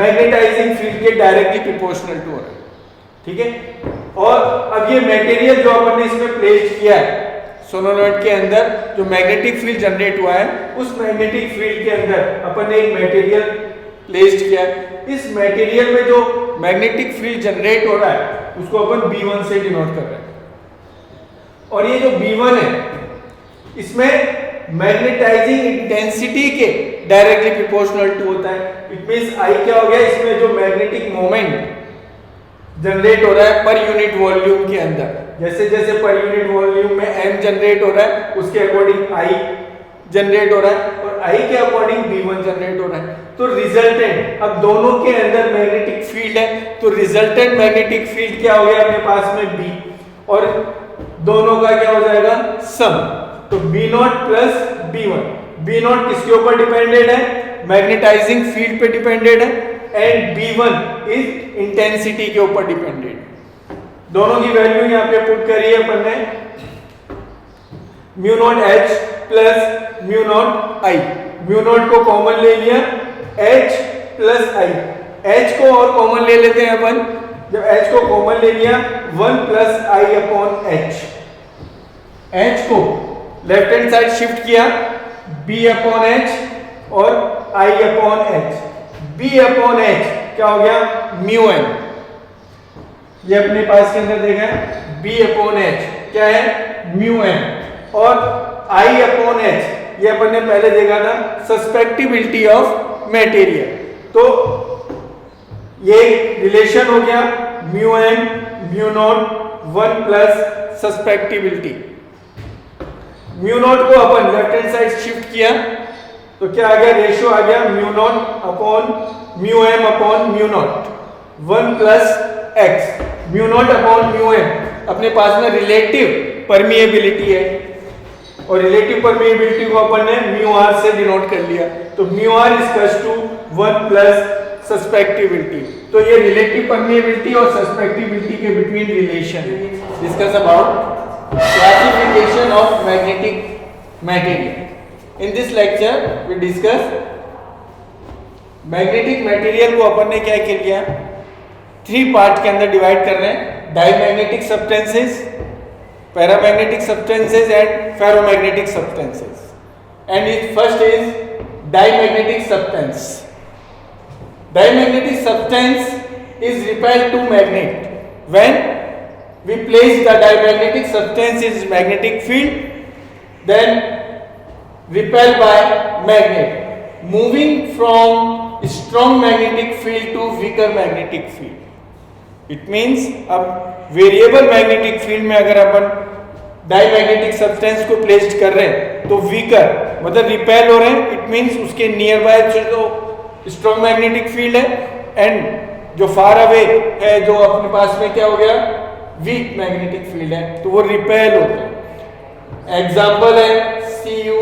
Speaker 1: मैग्नेटाइजिंग फील्ड के डायरेक्टली प्रोपोर्शनल टू हो रहा है। ठीक है, और अब ये मटेरियल जो अपन ने इसमें प्लेस किया है सोलेनोइड के अंदर, जो मैग्नेटिक फील्ड जनरेट हुआ है, उस मैग्नेटिक फील्ड के अंदर अपन ने एक मटेरियल प्लेस्ड किया है। इस मटेरियल में जो मैग्नेटिक फील्ड जनरेट हो रहा है उसको अपन B1 से डिनोट कर रहे हैं। और ये जो B1 है इसमें मैग्नेटाइजिंग इंटेंसिटी के डायरेक्टली प्रोपोर्शनल टू होता है। इट मींस I क्या हो गया, इसमें जो मैग्नेटिक मोमेंट जनरेट हो रहा है पर यूनिट वॉल्यूम के अंदर, जैसे जैसे पर यूनिट वॉल्यूम में m जनरेट हो रहा है उसके अकॉर्डिंग I जनरेट हो रहा है और I के अकॉर्डिंग B1 जनरेट हो रहा है। तो रिजल्टेंट, अब दोनों के अंदर मैग्नेटिक फील्ड है तो रिजल्टेंट मैग्नेटिक फील्ड क्या हो गया अपने पास में B, और दोनों का क्या हो जाएगा सम। तो B0 प्लस B1, B0 किसके ऊपर डिपेंडेंट है, मैग्नेटाइजिंग फील्ड पे डिपेंडेंट है, एंड B1 इज इंटेंसिटी के ऊपर डिपेंडेंट। दोनों की वैल्यू यहाँ पे पुट करी है अपन ने, mu naught H plus mu naught I। Mu naught को कॉमन ले लिया, H प्लस I, H को और कॉमन ले लेते हैं अपन। जब H को कॉमन ले लिया 1 plus I upon H, H को लेफ्ट हैंड साइड शिफ्ट किया B अपॉन H और I upon H। B upon H क्या हो गया म्यू n, ये अपने पास के अंदर देखा है B अपॉन H क्या है म्यू n, और I अपॉन H ये अपन ने पहले देखा था सस्पेक्टिबिलिटी ऑफ मटेरियल। तो ये रिलेशन हो गया mu n mu naught 1 plus susceptibility. Mu naught को अपन लेफ्ट हैंड साइड शिफ्ट किया तो क्या आ गया, रेशियो आ गया mu naught upon mu m upon mu not 1 plus x। Mu naught upon mu m अपने पास में रिलेटिव परमिएबिलिटी है और रिलेटिव परमिएबिलिटी को अपन ने म्यू r से डिनोट कर लिया। तो mu r equals to 1 plus susceptibility. तो ये रिलेटिव परमिएबिलिटी और सस्पेक्टिबिलिटी के between relation discuss about classification of magnetic material. In this lecture we discuss magnetic material को अपन ने क्या कर लिया, 3 पार्ट के अंदर डिवाइड कर रहे हैं, diamagnetic substances, paramagnetic substances and ferromagnetic substances. And it first is diamagnetic substance. Diamagnetic substance is repelled to magnet. When we place the diamagnetic substance in magnetic field, then repelled by magnet, moving from strong magnetic field to weaker magnetic field. It means अब variable magnetic field में अगर अपन diamagnetic substance को placed कर रहे हैं तो weaker मतलब repel हो रहे हैं, इट मींस उसके नियर बाय जो स्ट्रॉन्ग मैग्नेटिक फील्ड है एंड जो फार अवे है जो अपने पास में क्या हो गया वीक मैग्नेटिक फील्ड है, तो वो रिपेल होता है। एग्जाम्पल है Cu,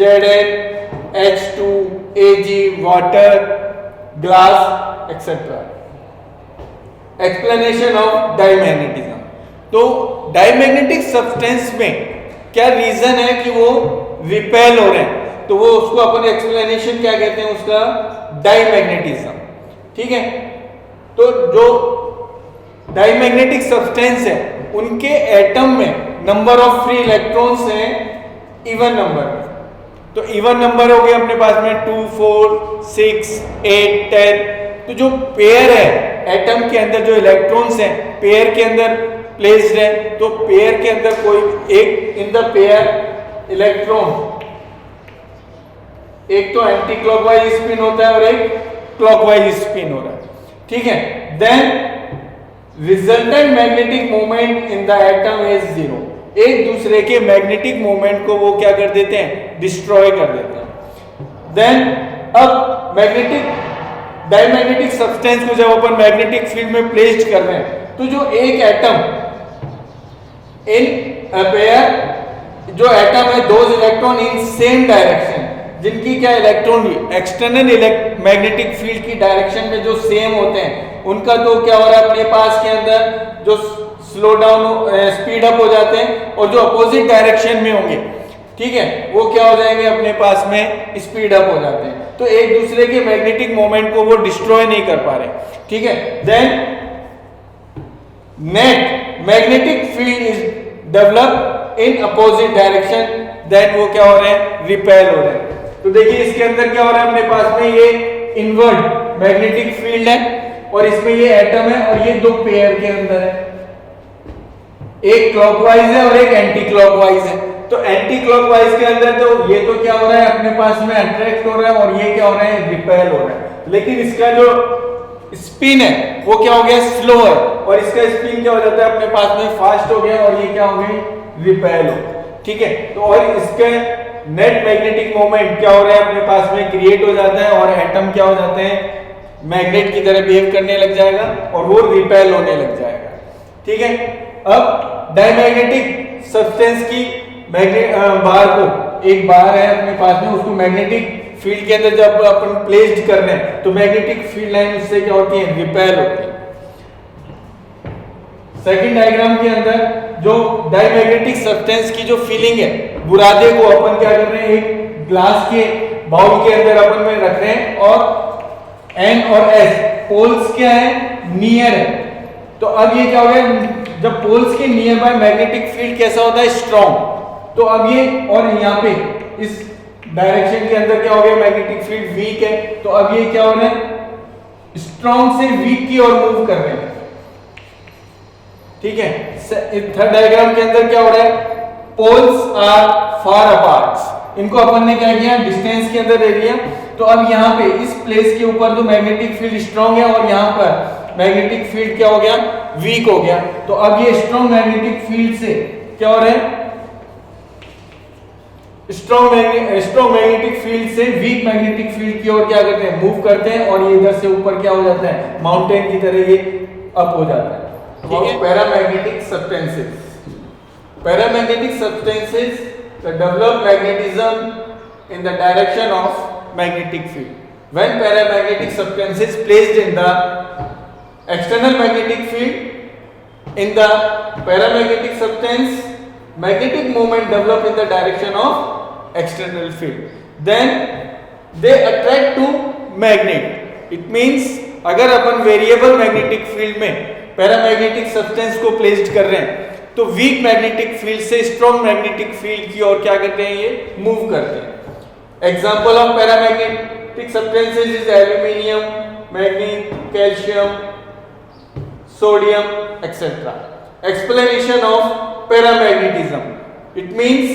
Speaker 1: Zn, H2, Ag, water, glass etcetera. Explanation of diamagnetism. तो डायमैग्नेटिक सब्सटेंस में क्या रीजन है कि वो रिपेल हो रहे हैं, तो वो उसको अपन एक्सप्लेनेशन क्या कहते हैं उसका, डायमैग्नेटिज्म। ठीक है, तो जो डायमैग्नेटिक सब्सटेंस है उनके एटम में नंबर ऑफ फ्री इलेक्ट्रॉन्स हैं इवन नंबर। तो इवन नंबर हो गए अपने पास में 2, 4, 6, 8, 10। तो जो पेयर है एटम के अंदर जो इलेक्ट्रॉन्स हैं पेयर के अंदर प्लेस्ड है, तो पेयर के अंदर कोई एक इन द पेयर इलेक्ट्रॉन एक तो एंटी क्लॉकवाइज स्पिन होता है और एक क्लॉकवाइज स्पिन हो रहा है। ठीक है, then resultant magnetic moment in the atom is 0। एक दूसरे के मैग्नेटिक मोमेंट को वो क्या कर देते हैं, डिस्ट्रॉय कर देते हैं। देन अब मैग्नेटिक डायमैग्नेटिक सब्सटेंस को जब अपन मैग्नेटिक फील्ड में प्लेस्ड कर रहे हैं तो जो एक एटम इन पेयर जो एटम है those electron in same direction, जिनकी क्या इलेक्ट्रॉन एक्सटर्नल मैग्नेटिक फील्ड की डायरेक्शन में जो सेम होते हैं उनका तो क्या हो रहा है अपने पास के अंदर जो स्लो डाउन स्पीड अप हो जाते हैं, और जो अपोजिट डायरेक्शन में होंगे ठीक है, वो क्या हो जाएंगे, अपने पास में स्पीड अप हो जाते हैं, तो एक दूसरे के मैग्नेटिक मोमेंट को वो डिस्ट्रॉय नहीं कर पा रहे, ठीक है। Then net magnetic field is develop in opposite direction, then वो क्या हो रहे हैं, रिपेल हो रहे हैं। तो देखिए इसके अंदर क्या हो रहा है, अपने पास में ये इनवर्ट मैग्नेटिक फील्ड है और इसमें ये एटम है और ये दो पेयर के अंदर है, एक क्लॉकवाइज है और एक एंटी क्लॉकवाइज है। तो एंटी क्लॉकवाइज के अंदर तो ये तो क्या हो रहा है, अपने पास में अट्रैक्ट हो रहा है और ये क्या हो रहा है, रिपेल हो रहा है। लेकिन इसका जो स्पिन है वो क्या हो गया, स्लो है, और इसका स्पिन क्या हो जाता है, अपने पास में फास्ट हो गया और ये क्या हो गई, रिपेल हो, ठीक है। तो और इसके नेट मैग्नेटिक मोमेंट क्या हो रहा है, अपने पास में क्रिएट हो जाता है और एटम क्या हो जाते हैं, मैग्नेट की तरह बिहेव करने लग जाएगा और वो रिपेल होने लग जाएगा, ठीक है। अब डायमैग्नेटिक सब्सटेंस की बार को, एक बार है अपने पास में, उसको मैग्नेटिक फील्ड के अंदर जब अपन प्लेस्ड कर रहे हैं तो मैग्नेटिक फील्ड लाइन उससे क्या होती है, रिपेल होती है। सेकंड डायग्राम के अंदर जो डायमैग्नेटिक सब्सटेंस की जो फीलिंग है, बुरादे को अपन क्या कर रहे हैं, एक ग्लास के बाउल के अंदर अपन में रख रहे हैं और N और S पोल्स क्या है, नियर है। तो अब ये क्या हो गया, जब पोल्स के नियर बाय मैग्नेटिक फील्ड कैसा होता है, स्ट्रॉन्ग, तो अब ये और यहाँ पे इस डायरेक्शन के अंदर क्या हो गया, मैग्नेटिक फील्ड वीक है, तो अब ये क्या हो रहा है, स्ट्रॉन्ग से वीक की ओर मूव कर रहे हैं, ठीक है। थर्ड डायग्राम के अंदर क्या हो रहा है, पोल्स आर फार अपार्ट, इनको अपन ने क्या किया, डिस्टेंस के अंदर दे दिया। तो अब यहाँ पे इस प्लेस के ऊपर तो मैग्नेटिक फील्ड स्ट्रॉन्ग है और यहाँ पर मैग्नेटिक फील्ड क्या हो गया, वीक हो गया। तो अब ये स्ट्रॉन्ग मैग्नेटिक फील्ड से क्या हो रहा है, स्ट्रॉन्ग मैग्नेटिक फील्ड से वीक मैग्नेटिक फील्ड की ओर क्या करते हैं, मूव करते हैं और ये इधर से ऊपर क्या हो जाता है, माउंटेन की तरह ये अप हो जाता है, ठीक है। Paramagnetic substances, paramagnetic substances develop magnetism in the direction of magnetic field. When paramagnetic substances placed in the external magnetic field, in the paramagnetic substance, magnetic moment develop in the direction of external field. Then they attract to magnet. It means अगर अपन variable magnetic field में paramagnetic substance को placed कर रहे हैं तो weak magnetic field से strong magnetic field की ओर क्या करते हैं, ये मूव करते हैं। Example of paramagnetic substances is aluminium, manganese, calcium, sodium etcetera. Explanation of paramagnetism, it means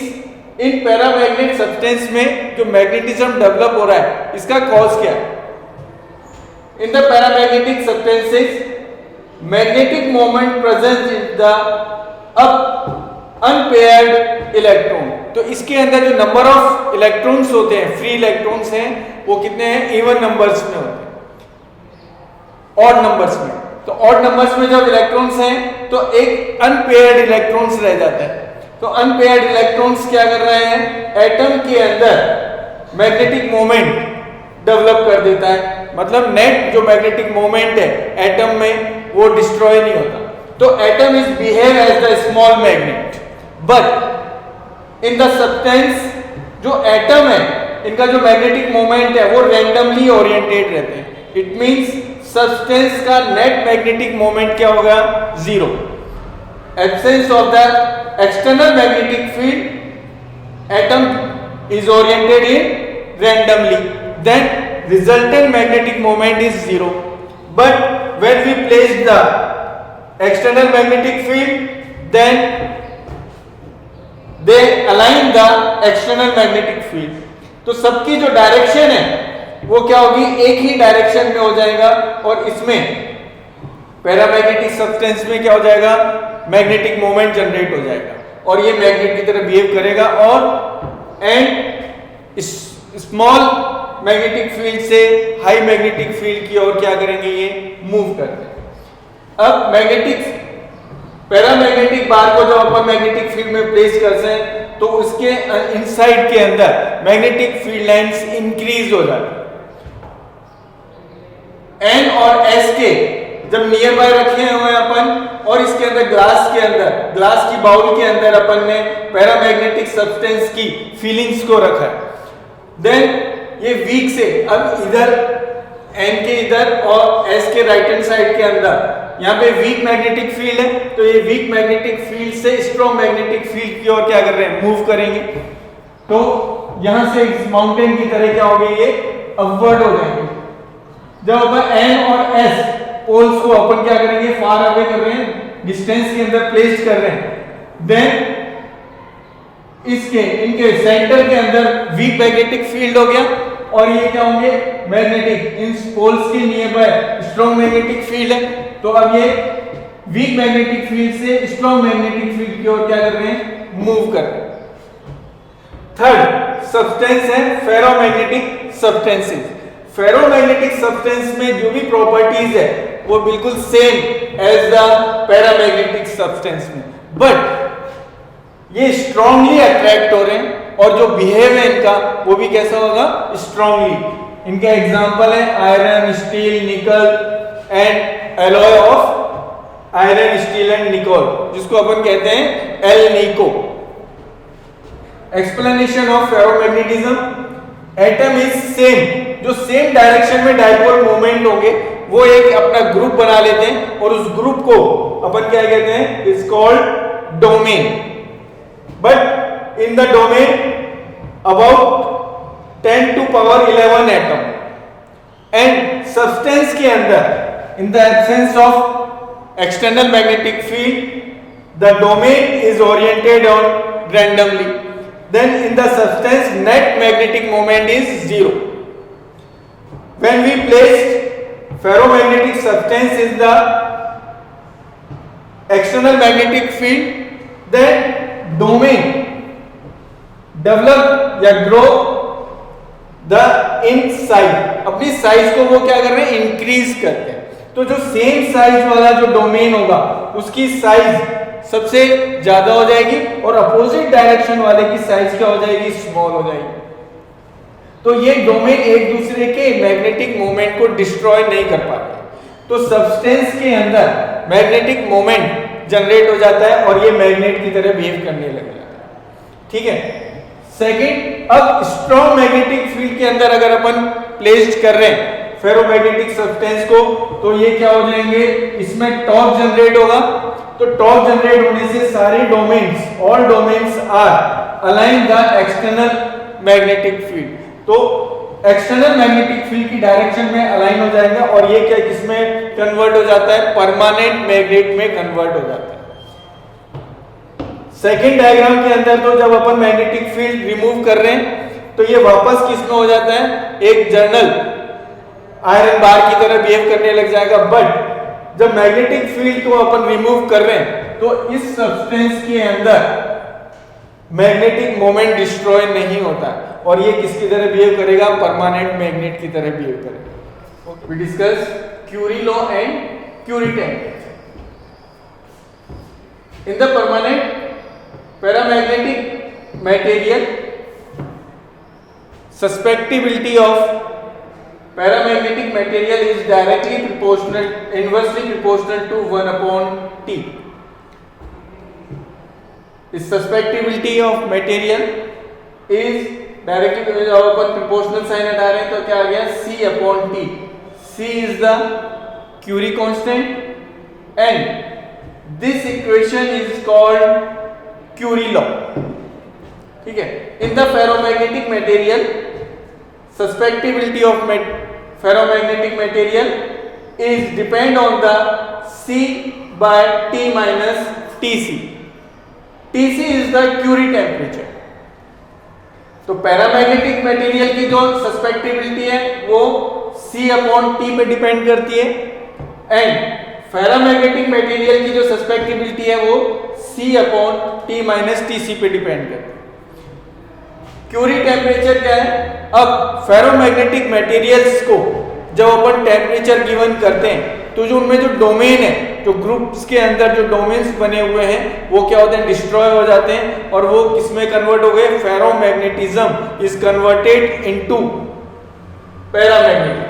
Speaker 1: in paramagnet substance में जो मैग्नेटिज्म डेवलप हो रहा है इसका कॉज क्या है। In the paramagnetic substances magnetic moment present in the up unpaired electron, तो इसके अंदर जो नंबर ऑफ इलेक्ट्रॉन्स होते हैं, फ्री इलेक्ट्रॉन्स हैं, वो कितने हैं, इवन नंबर्स में होते हैं, ऑड नंबर्स में। तो ऑड नंबर्स में जब इलेक्ट्रॉन्स हैं तो एक अनपेयर्ड इलेक्ट्रॉन्स रह जाता है। तो अनपेयर्ड इलेक्ट्रॉन्स क्या कर रहे हैं, एटम के अंदर मैग्नेटिक मोमेंट डेवलप कर देता है, मतलब नेट जो मैग्नेटिक मोमेंट है एटम में वो डिस्ट्रॉय नहीं होता। तो atom is behave as the small magnet, but in the substance जो एटम है इनका जो मैग्नेटिक मोमेंट है वो रैंडमली ओरिएंटेड रहते हैं। इट मींस सब्सटेंस का नेट मैग्नेटिक मोमेंट क्या होगा, zero. Absence of the external magnetic field, atom is oriented in randomly, then resultant magnetic moment is zero. But when we place the external magnetic field, then they align the external magnetic field. तो सबकी जो direction है वो क्या होगी, एक ही direction में हो जाएगा और इसमें पैरामैग्नेटिक सब्सटेंस में क्या हो जाएगा, मैग्नेटिक मोमेंट जनरेट हो जाएगा और ये मैग्नेट की तरह बिहेव करेगा और एंड स्मॉल मैग्नेटिक फील्ड से हाई मैग्नेटिक फील्ड की ओर क्या करेंगे, ये मूव करते हैं। अब मैग्नेटिक पैरामैग्नेटिक बार को जब अपन मैग्नेटिक फील्ड में प्लेस करते हैं तो उसके इनसाइड के अंदर मैग्नेटिक फील्ड लाइंस इंक्रीज हो जाती है। एन और एस के जब नियर बाय रखे हुए हैं अपन और इसके अंदर ग्लास की बाउल के अंदर अपन ने पैरामैग्नेटिक सब्सटेंस की फीलिंग्स को रखा है, देन ये वीक से अब इधर एन के इधर और एस के राइट हैंड साइड के अंदर यहाँ पे वीक मैग्नेटिक फील्ड है, तो ये वीक मैग्नेटिक फील्ड से स्ट्रॉन्ग मैग्नेटिक फील्ड की ओर क्या कर रहे हैं, मूव करेंगे। तो यहां से इस माउंटेन की तरह क्या होगी, ये अपवर्ड हो जाएंगे। जब अपन एन और एस पोल्स को अपन क्या करेंगे, फार अवे कर रहे हैं, डिस्टेंस के अंदर प्लेस कर रहे हैं, देन इसके इनके सेंटर के अंदर वीक मैग्नेटिक फील्ड हो गया और ये क्या होंगे, मैग्नेटिक, इन पोल्स के near by strong magnetic field है। तो अब ये वीक मैग्नेटिक फील्ड से स्ट्रॉन्ग मैग्नेटिक फील्ड की ओर क्या कर रहे हैं, मूव कर रहे हैं। थर्ड सब्सटेंस है फेरोमैग्नेटिक सब्सटेंसेस। फेरोमैग्नेटिक सब्सटेंस में जो भी प्रॉपर्टीज है वो बिल्कुल same as the paramagnetic substance में, बट ये स्ट्रांगली अट्रैक्ट हो रहे हैं और जो बिहेव है इनका वो भी कैसा होगा, स्ट्रांगली। इनका एग्जांपल है iron, steel, nickel and alloy of iron, steel and nickel, जिसको अपन कहते हैं Alnico. Explanation of ferromagnetism, atom is same, जो सेम डायरेक्शन में डाइपोल मूवमेंट होंगे वो एक अपना ग्रुप बना लेते हैं और उस ग्रुप को अपन क्या कहते हैं, is called domain. But in the domain about 10 to power 11 atom, and substance के अंदर in the absence of external magnetic field the domain is oriented on randomly, then in the substance net magnetic moment is 0. When we placed ferromagnetic substance in the external magnetic field, then domain develop या grow the in size, अपनी size को वो क्या कर रहे हैं, increase करते हैं। तो जो सेम साइज वाला जो डोमेन होगा उसकी साइज सबसे ज्यादा हो जाएगी और अपोजिट डायरेक्शन वाले की साइज क्या हो जाएगी, स्मॉल हो जाएगी। तो ये डोमेन एक दूसरे के मैग्नेटिक मोमेंट को डिस्ट्रॉय नहीं कर पाते, तो सब्सटेंस के अंदर मैग्नेटिक मोमेंट जनरेट हो जाता है और ये मैग्नेट की तरह बिहेव करने लग जाता है। ठीक है। सेकंड, अब स्ट्रॉन्ग मैग्नेटिक फील्ड के अंदर अगर अपन प्लेस्ड कर रहे हैं फेरोमैग्नेटिक सब्सटेंस को, तो ये क्या हो जाएंगे, इसमें टॉर्क जनरेट होगा। तो टॉर्क जनरेट होने से सारे domains, all domains are align the external magnetic field, तो एक्सटर्नल मैग्नेटिक फील्ड की डायरेक्शन में अलाइन हो जाएगा और ये क्या किसमें कन्वर्ट हो जाता है, परमानेंट मैग्नेट में कन्वर्ट हो जाता है। सेकेंड डायग्राम के अंदर तो जब अपन मैग्नेटिक फील्ड रिमूव कर रहे हैं तो ये वापस किसमें हो जाता है, एक जर्नल आयरन बार की तरह बिहेव करने लग जाएगा। बट जब मैग्नेटिक फील्ड को अपन रिमूव कर रहे हैं तो इस सब्सटेंस के अंदर मैग्नेटिक मोमेंट डिस्ट्रॉय नहीं होता और ये किसकी तरह बिहेव करेगा, परमानेंट मैग्नेट की तरह बिहेव करेगा। We discuss Curie law and Curie temperature. In the permanent paramagnetic material, susceptibility of paramagnetic material is directly proportional, inversely proportional to 1 upon T. This susceptibility of material is directly, जब अपन proportional sign हटा रहे हैं तो क्या आ गया, C upon T. C is the Curie constant and this equation is called Curie law. ठीक है। In the ferromagnetic material, susceptibility of ferromagnetic material is depend on the C by T minus Tc. Tc is the Curie temperature. तो paramagnetic material की जो susceptibility है वो C upon T पे depend करती है एंड फेरामैग्नेटिक मटेरियल की जो सस्पेक्टिबिलिटी है वो C upon T minus Tc पे डिपेंड करती है। क्यूरी टेम्परेचर क्या है, अब फेरोमैग्नेटिक मटेरियल्स को जब अपन टेम्परेचर गिवन करते हैं तो जो उनमें जो डोमेन है, जो ग्रुप्स के अंदर जो डोमेन्स बने हुए हैं वो क्या होते हैं, डिस्ट्रॉय हो जाते हैं और वो किसमें कन्वर्ट हो गए, ferromagnetism is converted into paramagnetic.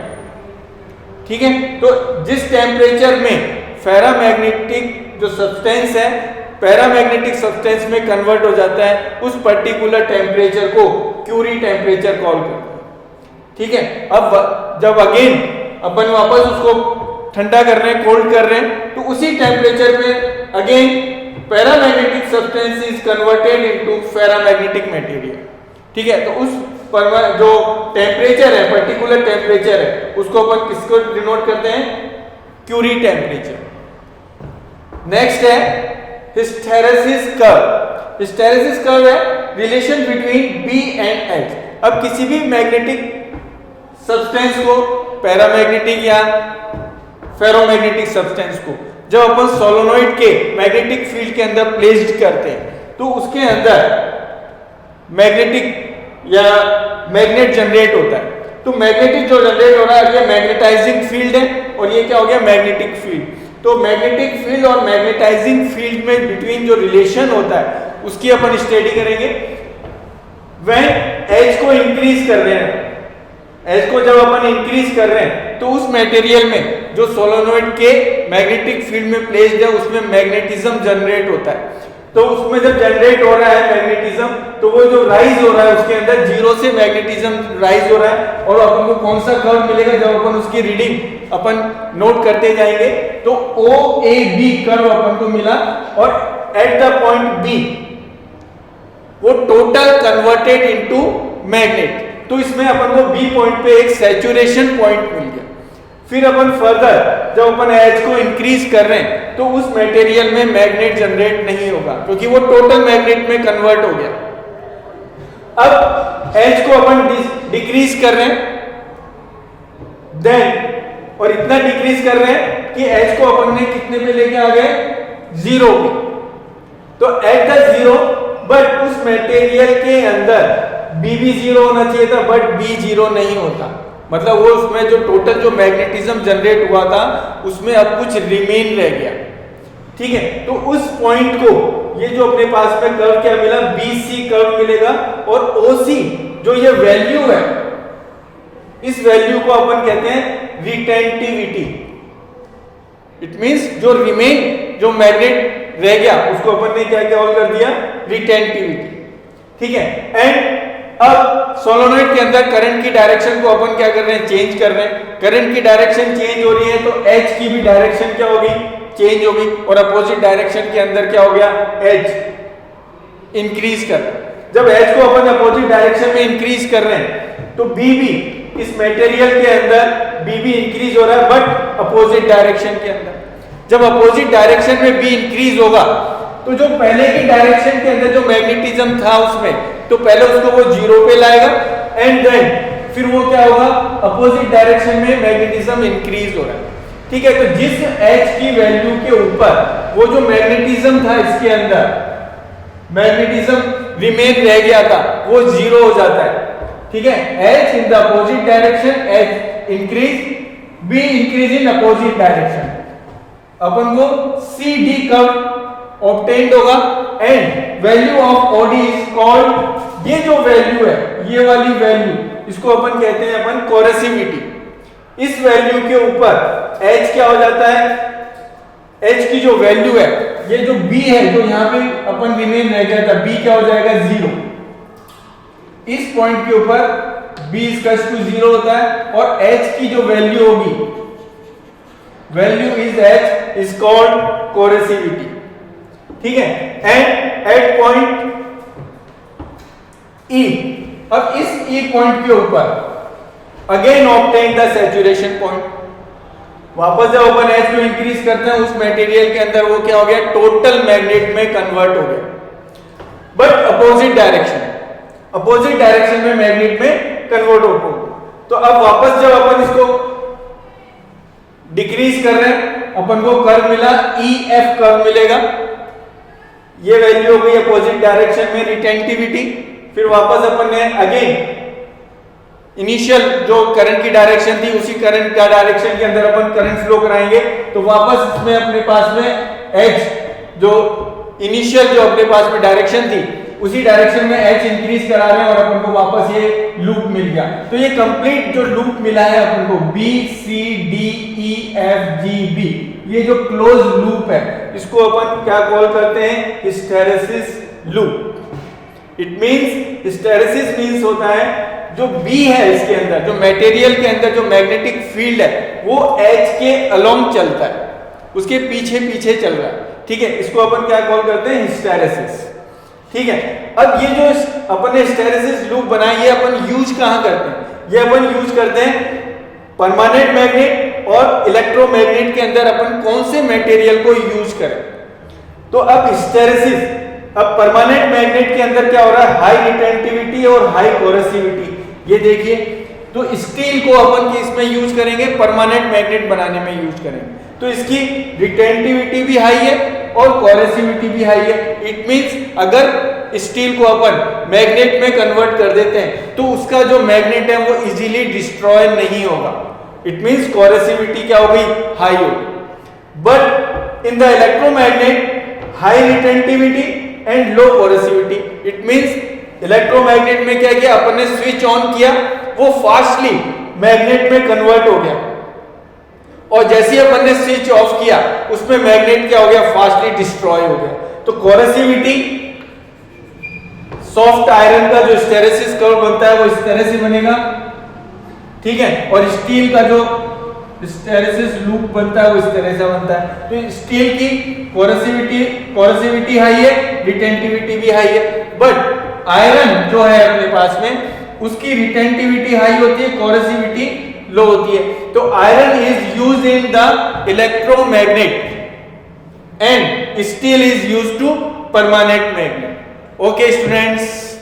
Speaker 1: ठीक है। तो जिस टेम्परेचर में फेरामैग्नेटिक जो सब्सटेंस है पैरामैग्नेटिक सब्सटेंस में कन्वर्ट हो जाता है, उस पर्टिकुलर टेम्परेचर को क्यूरी टेम्परेचर कॉल करते हैं। ठीक है। अब जब अगेन अपन वापस उसको ठंडा कर रहे हैं, कोल्ड कर रहे हैं, तो उसी टेम्परेचर पे again paramagnetic substance is converted into फेरामैग्नेटिक material. ठीक है। तो उस जो टेम्परेचर है, पर्टिकुलर टेम्परेचर है, उसको अपन किसको डिनोट करते हैं? Curie temperature. नेक्स्ट है हिस्टेरेसिस कर्व। हिस्टेरेसिस कर्व है relation between B and H. अब किसी भी मैग्नेटिक सब्सटेंस को, पैरामैग्नेटिक या फेरोमैग्नेटिक सब्सटेंस को, जब अपन सोलेनोइड के मैग्नेटिक फील्ड के अंदर प्लेस्ड करते हैं, तो उसके अंदर मैग्नेटिक या मैग्नेट जनरेट होता है। तो मैग्नेटिक जो जनरेट हो रहा है, ये मैग्नेटाइजिंग फील्ड है और ये क्या हो गया? Magnetic field. तो मैग्नेटिक फील्ड और मैग्नेटाइजिंग फील्ड में बिटवीन जो रिलेशन होता है, उसकी अपन स्टडी करेंगे। व्हेन एच को इंक्रीज कर रहे हैं, एच को जब अपन इंक्रीज कर रहे हैं, तो उस मटेरियल में जो सोलेनोइड के मैग्नेटिक फील्ड में प्लेस्ड है, उसमें मैग्नेटिज्म जनरेट होता है। तो उसमें जब जनरेट हो रहा है मैग्नेटिज्म, तो वो जो राइज हो रहा है उसके अंदर जीरो से मैग्नेटिज्म राइज हो रहा है। और अपन को कौन सा कर्व मिलेगा? जब अपन उसकी रीडिंग अपन नोट करते जाएंगे, तो ओ ए बी कर्व अपन को मिला, और एट द पॉइंट बी वो टोटल कन्वर्टेड इनटू मैग्नेट। तो इसमें अपन को बी पॉइंट पे एक सैचुरेशन पॉइंट मिल गया। फिर अपन फर्दर जब अपन एच को इंक्रीज कर रहे हैं, तो उस मटेरियल में मैग्नेट जनरेट नहीं होगा, क्योंकि वो टोटल मैग्नेट में कन्वर्ट हो गया। अब एच को अपन डिक्रीज कर रहे हैं, देन और इतना डिक्रीज कर रहे हैं कि एच को अपन ने कितने पे लेके आ गए? 0 पे। तो एट द 0, बट उस मटेरियल के अंदर बी भी 0 होना चाहिए था, बट बी 0 नहीं होता। मतलब वो उसमें जो टोटल जो मैग्नेटिज्म जनरेट हुआ था, उसमें अब कुछ रिमेन रह गया। ठीक है। तो उस पॉइंट को, ये जो अपने पास में कर्व क्या मिला? BC कर्व मिलेगा। और OC जो ये वैल्यू है, इस वैल्यू को अपन कहते हैं रिटेंटिविटी। इट मींस जो रिमेन, जो मैग्नेट रह गया, उसको अपन ने क्या कॉल कर दिया? रिटेंटिविटी। ठीक है। एंड अब सोलेनोइड के अंदर करंट की डायरेक्शन को अपन क्या कर रहे हैं? चेंज कर रहे हैं। करंट की डायरेक्शन चेंज हो रही है, तो H की भी डायरेक्शन क्या होगी? चेंज होगी। और अपोजिट डायरेक्शन के अंदर क्या हो गया? H इंक्रीज कर। जब H को अपन अपोजिट डायरेक्शन में इंक्रीज कर रहे हैं, तो B भी इस मटेरियल के अंदर B भी इंक्रीज हो रहा है, बट अपोजिट डायरेक्शन के अंदर। जब अपोजिट डायरेक्शन में B इंक्रीज होगा, तो जो पहले की डायरेक्शन के अंदर जो मैग्नेटिज्म था उसमें, तो पहले उसको वो 0 पे लाएगा, एंड देन फिर वो क्या होगा? अपोजिट डायरेक्शन में मैग्नेटिज्म इंक्रीज हो रहा है। ठीक है। तो जिस H की वैल्यू के ऊपर वो जो मैग्नेटिज्म था, इसके अंदर मैग्नेटिज्म रिमेन रह गया था, वो 0 हो जाता है। ठीक है। H in the opposite direction, H increase, B increase in opposite direction. अपन को CD कर्व ऑब्टेन्ड होगा, and value of OD is called, ये जो वैल्यू है, ये वाली वैल्यू, इसको अपन कहते हैं अपन कोरेसिविटी। इस वैल्यू के ऊपर H क्या हो जाता है? H की जो वैल्यू है, ये जो B है, जो यहाँ पे अपन रिमेन रह गया था, B क्या हो जाएगा? 0। इस पॉइंट के ऊपर B इक्वल टू 0 होता है, और H की जो वैल्यू होगी, value is H is called coercivity. ठीक है। एंड एट पॉइंट E, अब इस E पॉइंट के ऊपर again obtain the saturation point. वापस जब अपन H को इंक्रीज करते हैं, उस मटेरियल के अंदर वो क्या हो गया? टोटल मैग्नेट में कन्वर्ट हो गया, but opposite direction, opposite direction में मैग्नेट में कन्वर्ट हो गया। तो अब वापस जब अपन इसको डिक्रीज कर रहे हैं, अपन को कर्व मिला, EF कर्व मिलेगा। ये वैल्यू हो गई अपोजिट डायरेक्शन में रिटेंटिविटी। फिर वापस अपन ने अगेन इनिशियल जो करंट की डायरेक्शन थी, उसी करंट का डायरेक्शन के अंदर अपन करंट फ्लो कराएंगे, तो वापस इसमें अपने पास में H जो इनिशियल जो अपने पास में डायरेक्शन थी, उसी डायरेक्शन में H इंक्रीज करा रहे हैं और अपन को वापस ये लूप मिल गया। तो ये कंप्लीट जो लूप मिला है अपन को B C D E F G B, ये जो क्लोज लूप है इसको अपन क्या कॉल करते हैं? Hysteresis loop. It means hysteresis means होता है जो B है इसके अंदर, जो मटेरियल के अंदर जो मैग्नेटिक फील्ड है वो H के अलोंग चलता है, उसके पीछे पीछे चल रहा है। ठीक है, इसको अपन क्या कॉल करते हैं? हिस्टैरिसीस। ठीक है, अब ये जो अपन ने हिस्टैरिसीस लूप बनाई है अपन यूज कहां करते हैं? ये अपन यूज करते हैं परमानेंट मैग्नेट और इलेक्ट्रोमैग्नेट के अंदर अपन कौन से मटेरियल को यूज करें। तो अब हिस्टैरिसीस, अब परमानेंट मैग्नेट के अंदर क्या हो रहा है? हाई रिटेंटिविटी और हाई कोरेसिविटी। ये देखिए, तो स्टील को अपन किस में यूज करेंगे? परमानेंट मैग्नेट बनाने में यूज करेंगे। तो इसकी रिटेंटिविटी भी हाई है और कोरेसिविटी भी हाई है। इट मींस अगर स्टील को अपन मैग्नेट में कन्वर्ट कर देते हैं तो उसका जो मैग्नेट है वो इजीली डिस्ट्रॉय नहीं होगा। इट मींस कोरेसिविटी क्या हो गई? हाई हो गई। But in the electromagnet high retentivity and low coercivity. It means electromagnet में क्या किया अपन ने? स्विच ऑन किया, वो फास्टली मैग्नेट में कन्वर्ट हो गया, और जैसे ही अपन ने स्विच ऑफ किया उसमें मैग्नेट क्या हो गया? फास्टली डिस्ट्रॉय हो गया। तो कोरेसिविटी, सॉफ्ट आयरन का जो हिस्टैरिसीस कर्व बनता है वो इस तरह से बनेगा। ठीक है, और स्टील का जो हिस्टैरिसीस लूप बनता है वो इस तरह से बनता है। तो स्टील की कोरेसिविटी हाई है, रिटेंटिविटी भी हाई है, बट आयरन जो है अपने पास में उसकी रिटेंटिविटी हाई होती है, कोरेसिविटी लो होती है। तो iron is used in the electromagnet and steel is used to permanent magnet. Okay students.